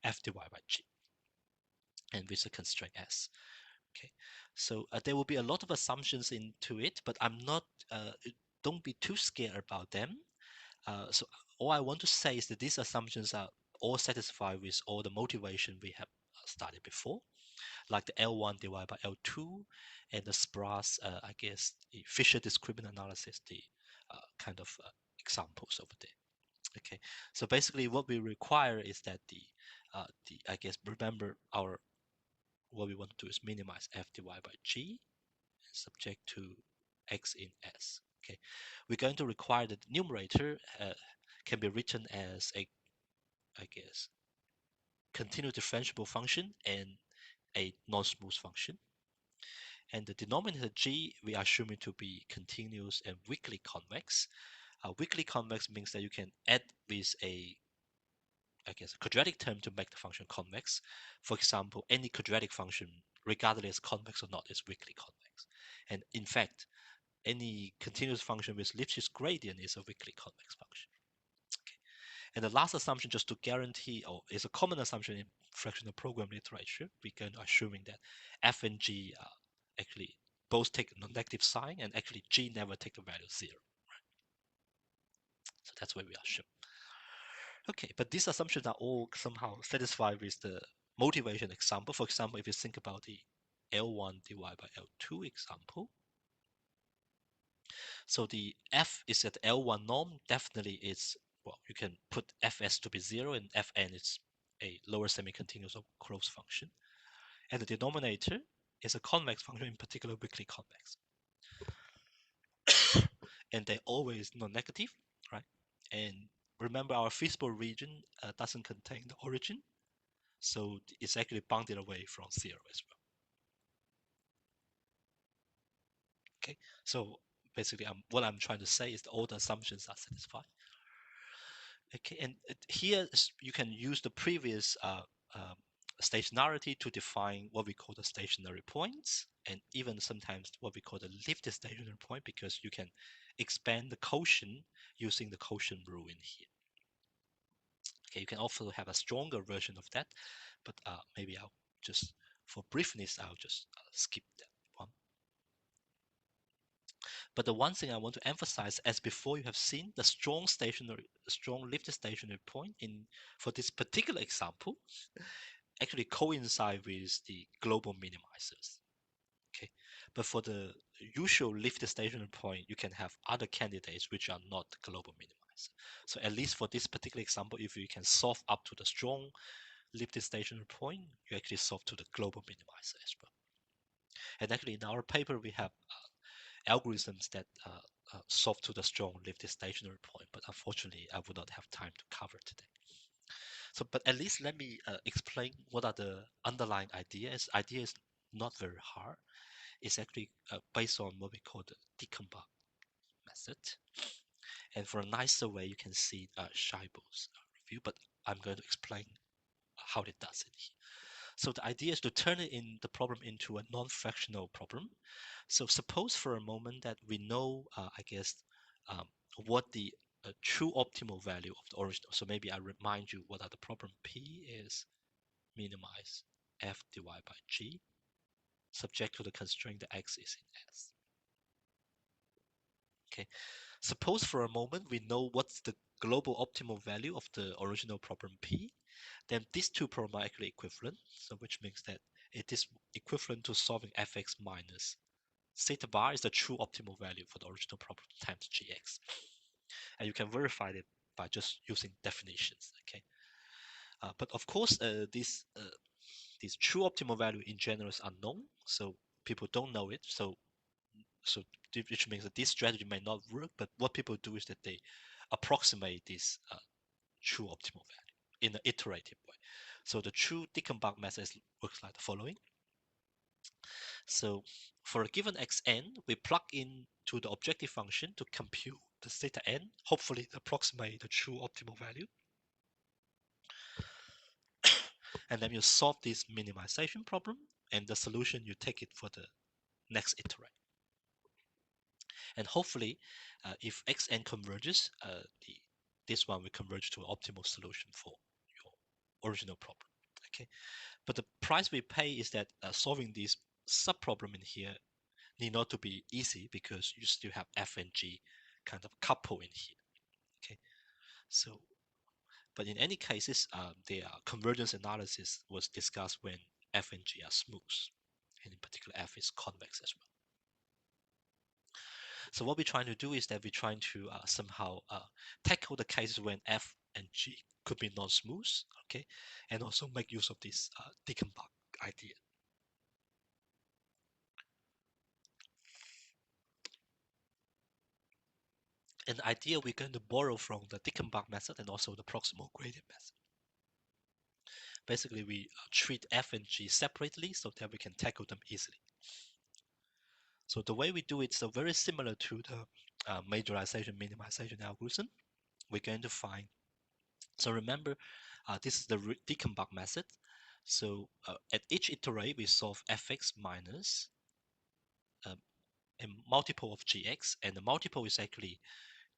f divided by g and with a constraint s. Okay, so there will be a lot of assumptions into it, but I'm not. Don't be too scared about them. So all I want to say is that these assumptions are all satisfy with all the motivation we have studied before, like the L1 divided by L2 and the Spross, I guess, the Fisher discriminant analysis, the kind of examples over there. Okay, so basically what we require is that the I guess, remember what we want to do is minimize f divided by g subject to x in S. Okay, we're going to require that the numerator can be written as a, I guess, continuous differentiable function and a non-smooth function. And the denominator g we are assuming to be continuous and weakly convex. Weakly convex means that you can add with a, I guess, a quadratic term to make the function convex. For example, any quadratic function, regardless convex or not, is weakly convex. And in fact, any continuous function with Lipschitz gradient is a weakly convex function. Okay. And the last assumption, just to guarantee, or is a common assumption in fractional program literature, we're going to assuming that f and g actually both take a negative sign, and actually g never take the value 0. Right? So that's where we assume. Okay, but these assumptions are all somehow satisfied with the motivation example. For example, if you think about the L1 divided by L2 example, so the f is at L1 norm, definitely is, well, you can put fs to be 0 and fn is a lower semi-continuous or closed function. And the denominator is a convex function, in particular weakly convex. And they're always non-negative, right? And remember, our feasible region doesn't contain the origin, so it's actually bounded away from 0 as well. Okay, so basically what I'm trying to say is that all the assumptions are satisfied. Okay, and here you can use the previous stationarity to define what we call the stationary points, and even sometimes what we call the lifted stationary point, because you can expand the quotient using the quotient rule in here. Okay, you can also have a stronger version of that, but maybe I'll just, for briefness, I'll just skip that one. But the one thing I want to emphasize, as before you have seen, the strong lifted stationary point for this particular example actually coincide with the global minimizers. Okay, but for the usual lifted stationary point, you can have other candidates which are not global minimizer. So at least for this particular example, if you can solve up to the strong lifted stationary point, you actually solve to the global minimizer as well. And actually in our paper, we have algorithms that solve to the strong lifted stationary point, but unfortunately, I would not have time to cover today. So, but at least let me explain what are the underlying ideas. Idea is not very hard. It's actually based on what we call the Dickenbach method. And for a nicer way, you can see Scheibel's review, but I'm going to explain how it does it here. So the idea is to turn the problem into a non-fractional problem. So suppose for a moment that we know, I guess, what the true optimal value of the original. So maybe I remind you what are the problem P is minimize f divided by g, subject to the constraint that x is in S. Okay. Suppose for a moment we know what's the global optimal value of the original problem P, then these two problems are actually equivalent. So which means that it is equivalent to solving fx minus theta bar is the true optimal value for the original problem times gx. And you can verify it by just using definitions. Okay. But of course, this true optimal value in general is unknown, so people don't know it. So which means that this strategy may not work. But what people do is that they approximate this true optimal value in an iterative way. So the true Dickenbach method works like the following. So for a given xn, we plug in to the objective function to compute the theta n, hopefully approximate the true optimal value. And then you solve this minimization problem, and the solution, you take it for the next iterate. And hopefully, if xn converges, this one will converge to an optimal solution for your original problem. Okay, but the price we pay is that solving this subproblem in here need not to be easy, because you still have f and g kind of couple in here. Okay, so But in any cases, the convergence analysis was discussed when F and G are smooth, and in particular, F is convex as well. So what we're trying to do is that we're trying to somehow tackle the cases when F and G could be non-smooth, okay, and also make use of this Dickenbach idea. And the idea we're going to borrow from the Dickenbach method and also the proximal gradient method. Basically, we treat F and G separately so that we can tackle them easily. So the way we do it is very similar to the majorization minimization algorithm. We're going to find, so remember, this is the Dickenbach method. So at each iterate, we solve fx minus a multiple of gx, and the multiple is actually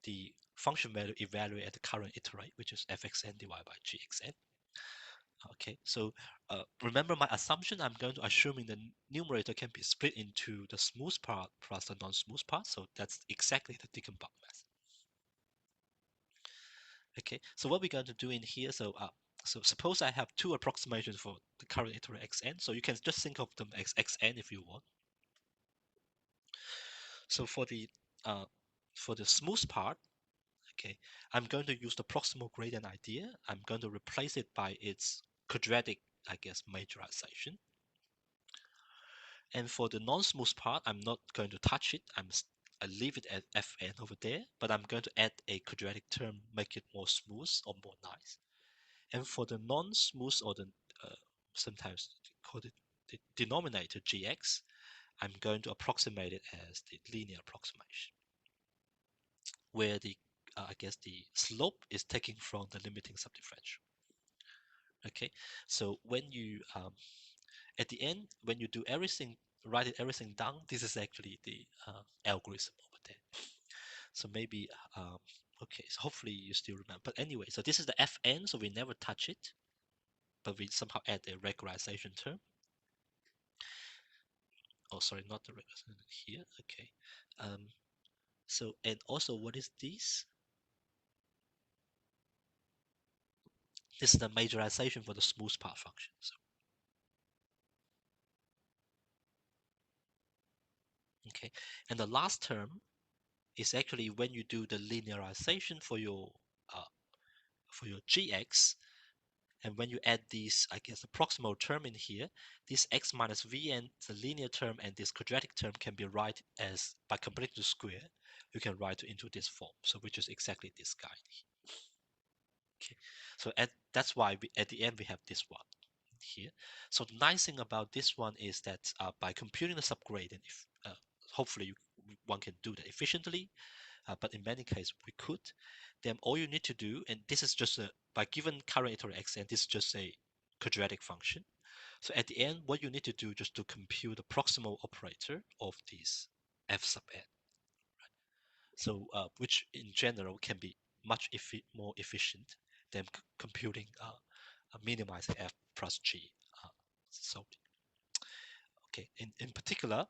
the function value evaluated at the current iterate, which is fxn divided by gxn. Okay, so remember my assumption, I'm going to assuming the numerator can be split into the smooth part plus the non-smooth part, so that's exactly the Dickenbach method. Okay, so what we're going to do in here, so suppose I have two approximations for the current iterate xn, so you can just think of them as xn if you want. So for the smooth part, okay, I'm going to use the proximal gradient idea. I'm going to replace it by its quadratic, I guess, majorization. And for the non-smooth part, I'm not going to touch it. I leave it at fn over there, but I'm going to add a quadratic term, make it more smooth or more nice. And for the non-smooth, or the sometimes call it the denominator gx, I'm going to approximate it as the linear approximation, where the I guess the slope is taken from the limiting subdifferential. Okay, so when you at the end, when you do everything, write everything down, this is actually the algorithm over there. So maybe okay, so hopefully you still remember. But anyway, so this is the fn, so we never touch it, but we somehow add a regularization term. Oh, sorry, not the regularization here. Okay. So, and also, what is this? This is the majorization for the smooth part function. So, okay. And the last term is actually when you do the linearization for your gx, and when you add these, I guess, the proximal term in here, this x minus vn, the linear term, and this quadratic term can be write as, by completing the square, you can write it into this form. So which is exactly this guy. Okay, so that's why at the end we have this one here. So the nice thing about this one is that by computing the subgradient, if hopefully one can do that efficiently, but in many cases we could, then all you need to do, and this is just by given current iterate xn, this is just a quadratic function. So at the end, what you need to do just to compute the proximal operator of this f sub n. So which in general can be much more efficient than computing minimizing f plus g. So okay, in particular,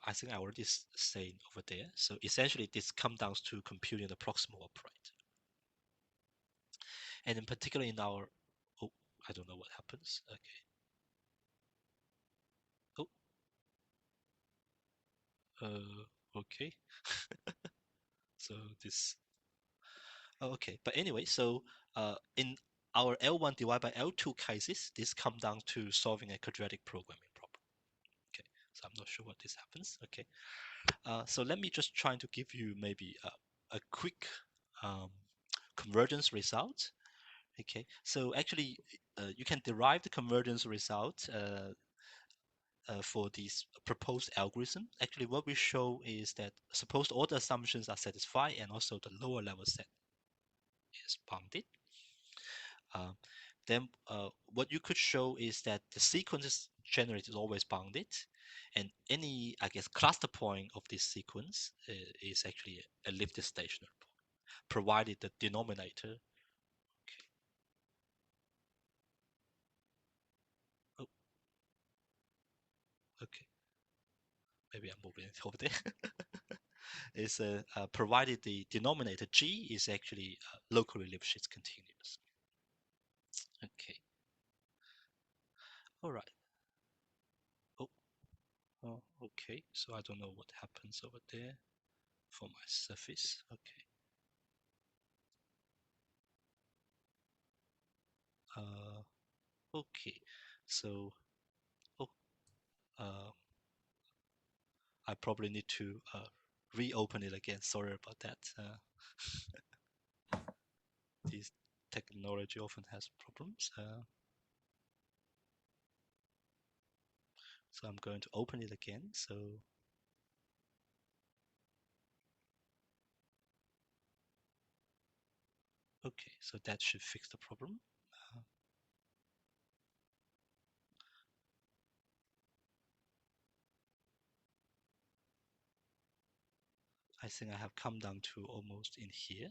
I think I already saying over there. So essentially, this comes down to computing the proximal operator. And in particular, in our, oh, I don't know what happens. Okay. Okay. So this, oh, okay. But anyway, so in our L1 divided by L2 cases, this comes down to solving a quadratic programming problem. Okay. So I'm not sure what this happens. Okay. So let me just try to give you maybe a quick um, convergence result. Okay, so actually you can derive the convergence result for this proposed algorithm. Actually, what we show is that suppose all the assumptions are satisfied and also the lower level set is bounded. Uh, then what you could show is that the sequence generated is always bounded, and any, I guess, cluster point of this sequence is actually a lifted stationary point, provided the denominator. Okay. Oh, okay. Maybe I'm moving it over there. Is provided the denominator g is actually locally Lipschitz continuous. Okay. All right. Oh, oh, okay. So I don't know what happens over there for my surface. Okay. Okay. So, oh, uh, I probably need to reopen it again. Sorry about that. This technology often has problems. So I'm going to open it again. So, okay. So that should fix the problem. Uh, I think I have come down to almost in here.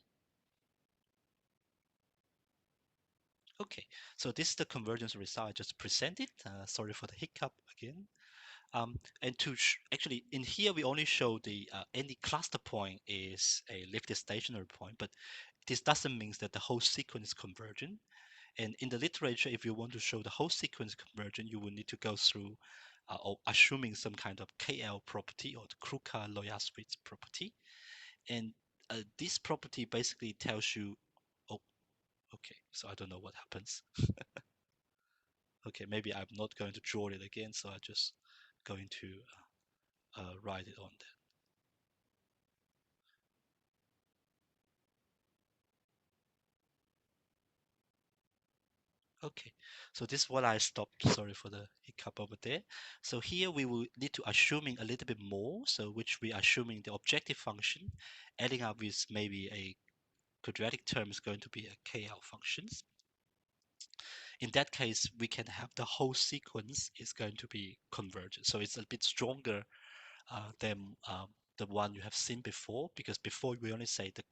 Okay, so this is the convergence result I just presented. Sorry for the hiccup again. And to actually in here we only show the any cluster point is a lifted stationary point, but this doesn't mean that the whole sequence is convergent. And in the literature, if you want to show the whole sequence convergent, you will need to go through or assuming some kind of KL property or the Kruka-Loyaswitz property. And this property basically tells you, oh, okay, so I don't know what happens. Okay, maybe I'm not going to draw it again, so I'm just going to write it on there. Okay, so this is what I stopped. Sorry for the hiccup over there. So here we will need to assuming a little bit more. So which we assuming the objective function, adding up with maybe a quadratic term is going to be a KL functions. In that case, we can have the whole sequence is going to be convergent. So it's a bit stronger than the one you have seen before, because before we only say the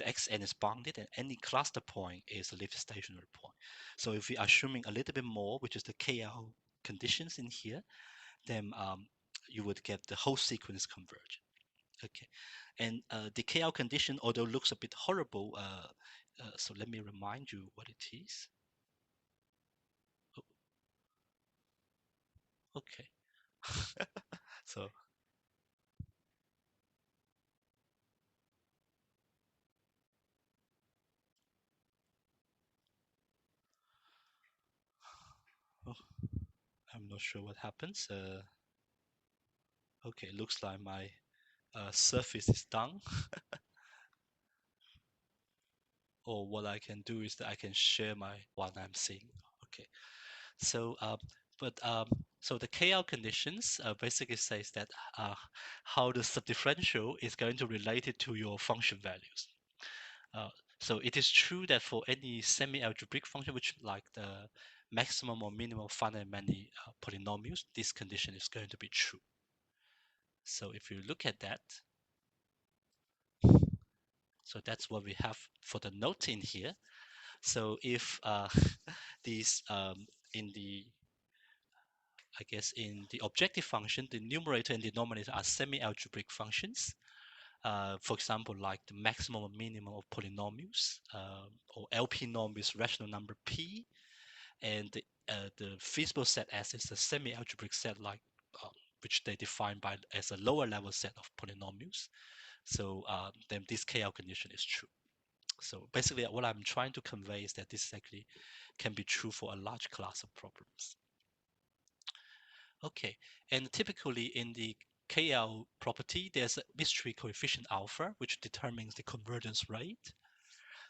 xn is bounded and any cluster point is a lifted stationary point. So if we're assuming a little bit more, which is the KL conditions in here, then you would get the whole sequence convergent. Okay, and the KL condition, although looks a bit horrible, so let me remind you what it is. Oh, okay, so oh, I'm not sure what happens. Okay, looks like my surface is done. Or what I can do is that I can share my what I'm seeing. Okay, so but so the KL conditions basically says that how the subdifferential is going to relate it to your function values. Uh, so it is true that for any semi-algebraic function, which like the maximum or minimum finite many polynomials, this condition is going to be true. So if you look at that, so that's what we have for the note in here. So if these in the I guess in the objective function, the numerator and denominator are semi-algebraic functions. For example, like the maximum or minimum of polynomials, or LP norm is rational number P, and the feasible set S is a semi-algebraic set like which they define by as a lower level set of polynomials. So then this KL condition is true. So basically, what I'm trying to convey is that this actually can be true for a large class of problems. Okay, and typically in the KL property, there's a mystery coefficient alpha, which determines the convergence rate.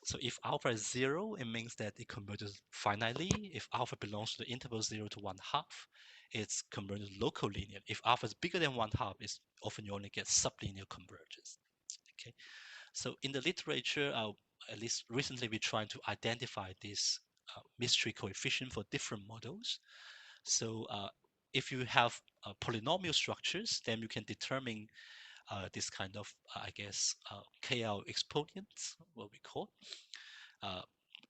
So if alpha is 0, it means that it converges finitely. If alpha belongs to the interval 0 to 1/2, it's converges local linear. If alpha is bigger than 1/2, it's often you only get sublinear convergence. Okay, so in the literature, at least recently, we're trying to identify this mystery coefficient for different models. So if you have polynomial structures, then you can determine this kind of, I guess, KL exponents, what we call. Uh,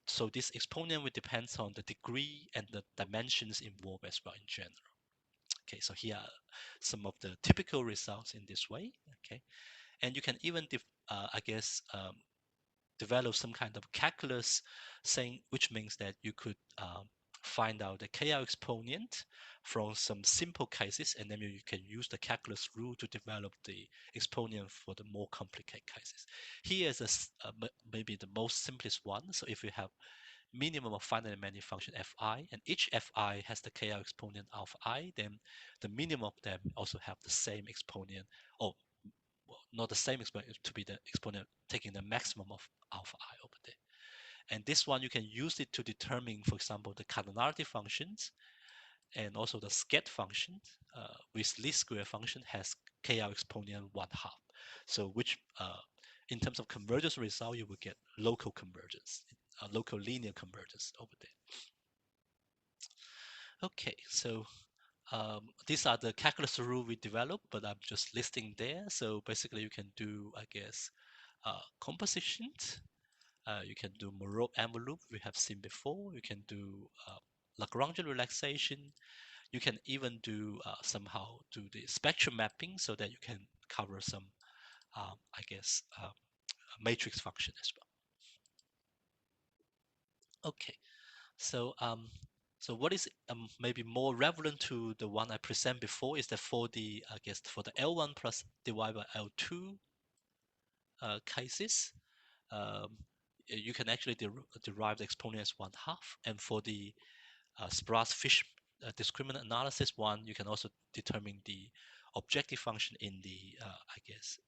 so this exponent will depend on the degree and the dimensions involved as well in general. Okay, so here are some of the typical results in this way. Okay, and you can even, I guess, develop some kind of calculus saying, which means that you could find out the KL exponent from some simple cases, and then you can use the calculus rule to develop the exponent for the more complicated cases. Here is maybe the most simplest one. So if you have minimum of finite many function fi, and each fi has the KL exponent alpha I, then the minimum of them also have the same exponent, or well, not the same exponent, to be the exponent taking the maximum of alpha I over there. And this one, you can use it to determine, for example, the cardinality functions and also the scat function with least square function has KL exponent 1/2. So which, in terms of convergence result, you will get local convergence, local linear convergence over there. Okay, so these are the calculus rule we developed, but I'm just listing there. So basically, you can do, I guess, compositions. You can do Moreau envelope we have seen before. You can do Lagrangian relaxation. You can even do somehow do the spectrum mapping so that you can cover some, I guess, matrix function as well. Okay, so so what is maybe more relevant to the one I present before is that for the, I guess, for the L1 plus divided by L2 cases, you can actually derive the exponent as 1/2, and for the Sparse-Fish discriminant analysis one, you can also determine the objective function in the, I guess,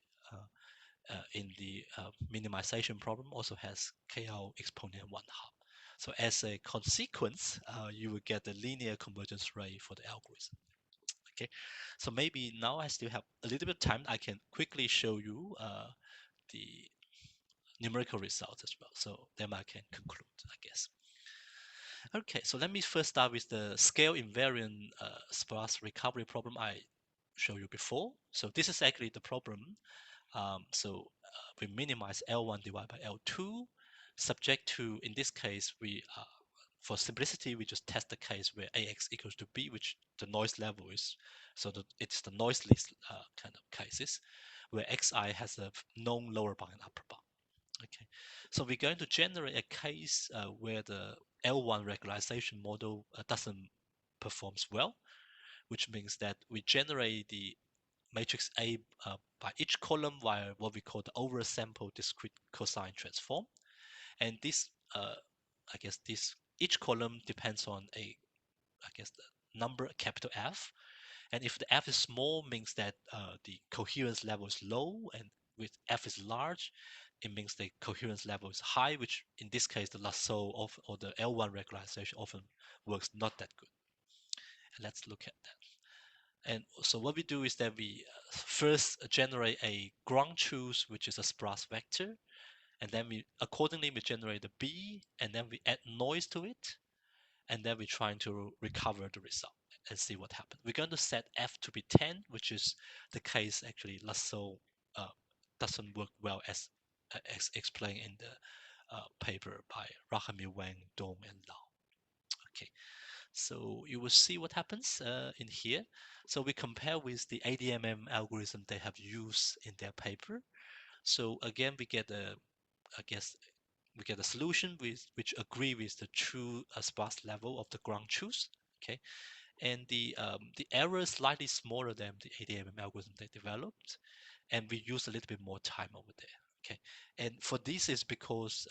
in the minimization problem also has KL exponent 1/2. So as a consequence, you will get the linear convergence rate for the algorithm. Okay, so maybe now I still have a little bit of time. I can quickly show you the numerical results as well. So then I can conclude, I guess. Okay, so let me first start with the scale invariant sparse recovery problem I showed you before. So this is actually the problem. So we minimize L1 divided by L2, subject to, in this case, we for simplicity, we just test the case where AX equals to B, which the noise level is, so that it's the noiseless kind of cases, where Xi has a known lower bound and upper bound. Okay, so we're going to generate a case where the L1 regularization model doesn't performs well, which means that we generate the matrix A by each column via what we call the oversample discrete cosine transform. And this, I guess, this each column depends on a, I guess, the number capital F. And if the F is small, means that the coherence level is low, and with F is large, it means the coherence level is high, which in this case, the lasso of or the L1 regularization often works not that good. And let's look at that. And so what we do is that we first generate a ground truth, which is a sparse vector, and then we accordingly we generate the B, and then we add noise to it, and then we're trying to recover the result and see what happens. We're going to set F to be 10, which is the case actually lasso doesn't work well as explained in the paper by Rahamir, Wang, Dong, and Lau. Okay, so you will see what happens in here. So we compare with the ADMM algorithm they have used in their paper. So again, we get a, I guess, we get a solution which agree with the true sparse level of the ground truth. Okay, and the error is slightly smaller than the ADMM algorithm they developed, and we use a little bit more time over there. Okay, and for this is because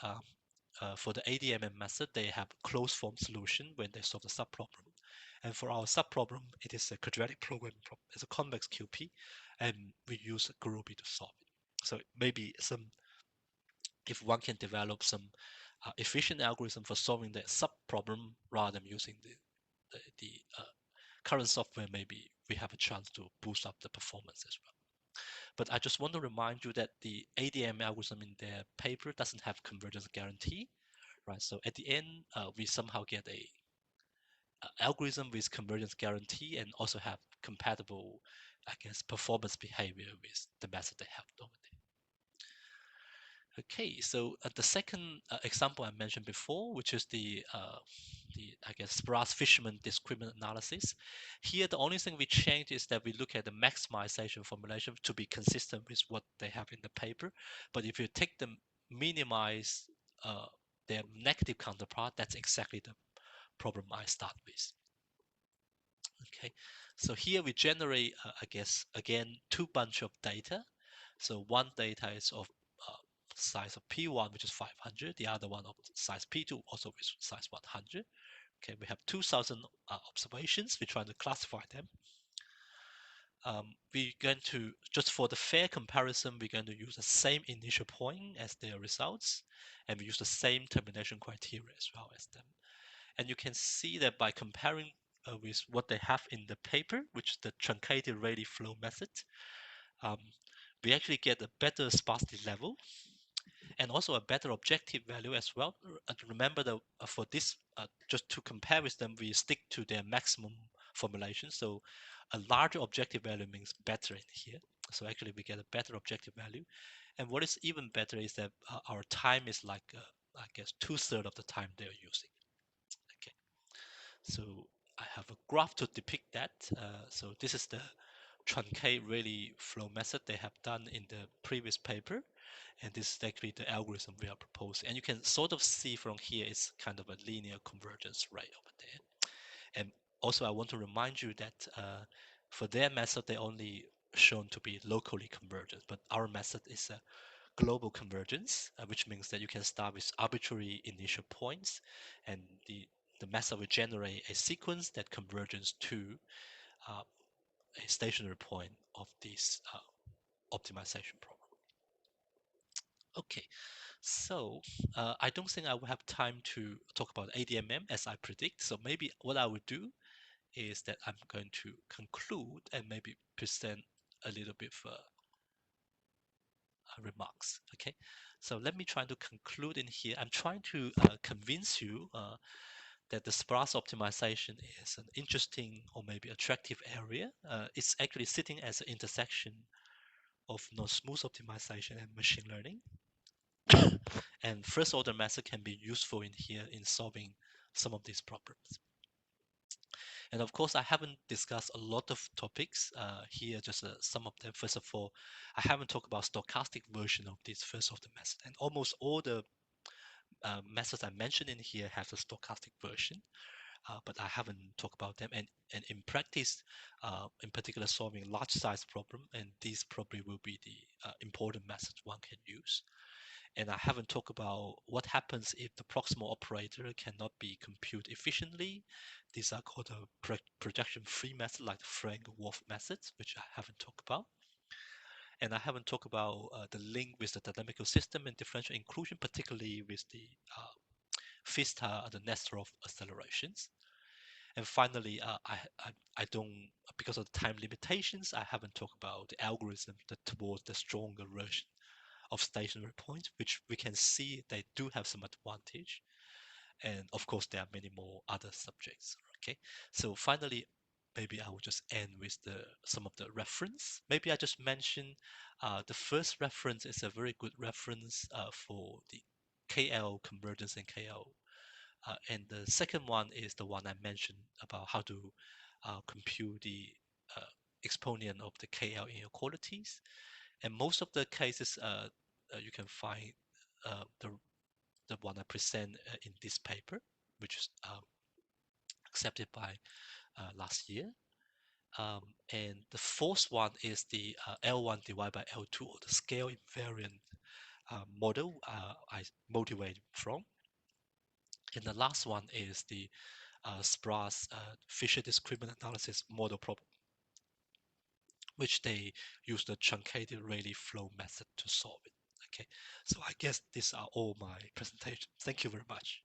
for the ADMM method they have closed form solution when they solve the subproblem, and for our subproblem it is a quadratic programming problem. It's a convex QP, and we use Gurobi to solve it. So maybe some, if one can develop some efficient algorithm for solving the sub-problem rather than using the current software, maybe we have a chance to boost up the performance as well. But I just want to remind you that the ADM algorithm in their paper doesn't have convergence guarantee, right? So at the end, we somehow get a algorithm with convergence guarantee and also have compatible, I guess, performance behavior with the method they have over there. Okay, so the second example I mentioned before, which is the I guess Sparse-Fishman discriminant analysis. Here, the only thing we changed is that we look at the maximization formulation to be consistent with what they have in the paper. But if you take the minimize their negative counterpart, that's exactly the problem I start with. Okay, so here we generate, I guess, again, two bunch of data. So one data is of size of P1, which is 500, the other one of size P2, also with size 100. Okay, we have 2,000 observations. We're trying to classify them. We're going to, just for the fair comparison, we're going to use the same initial point as their results, and we use the same termination criteria as well as them. And you can see that by comparing with what they have in the paper, which is the truncated Rayleigh flow method, we actually get a better sparsity level and also a better objective value as well. Remember that for this, just to compare with them, we stick to their maximum formulation. So a larger objective value means better in here. So actually we get a better objective value. And what is even better is that our time is like, I guess, 2/3 of the time they're using. Okay. So I have a graph to depict that. So this is the truncate Rayleigh flow method they have done in the previous paper. And this is actually the algorithm we are proposing. And you can sort of see from here, it's kind of a linear convergence right over there. And also I want to remind you that for their method, they only shown to be locally convergent, but our method is a global convergence, which means that you can start with arbitrary initial points, and the method will generate a sequence that converges to a stationary point of this optimization problem. Okay, so I don't think I will have time to talk about ADMM as I predict. So maybe what I will do is that I'm going to conclude and maybe present a little bit of remarks. Okay, so let me try to conclude in here. I'm trying to convince you that the sparse optimization is an interesting or maybe attractive area. It's actually sitting as an intersection of non-smooth optimization and machine learning. And first order method can be useful in here in solving some of these problems. And of course, I haven't discussed a lot of topics here, just some of them. First of all, I haven't talked about stochastic version of this first order method. And almost all the methods I mentioned in here have a stochastic version, but I haven't talked about them. And in practice, in particular, solving large size problem, and these probably will be the important methods one can use. And I haven't talked about what happens if the proximal operator cannot be computed efficiently. These are called a projection-free method, like the Frank-Wolf methods, which I haven't talked about. And I haven't talked about the link with the dynamical system and differential inclusion, particularly with the Vista, the Nesterov accelerations. And finally, I don't, because of the time limitations, I haven't talked about the algorithm that towards the stronger version of stationary points, which we can see they do have some advantage. And of course, there are many more other subjects. Okay, so finally, maybe I will just end with some of the reference. Maybe I just mention the first reference is a very good reference for the KL convergence and KL. And the second one is the one I mentioned about how to compute the exponent of the KL inequalities. And most of the cases you can find the one I present in this paper, which is accepted by last year. And the fourth one is the L1 divided by L2, or the scale invariant model I motivated from. And the last one is the sparse Fisher discriminant analysis model problem, which they use the truncated Rayleigh flow method to solve it. Okay, so I guess these are all my presentations. Thank you very much.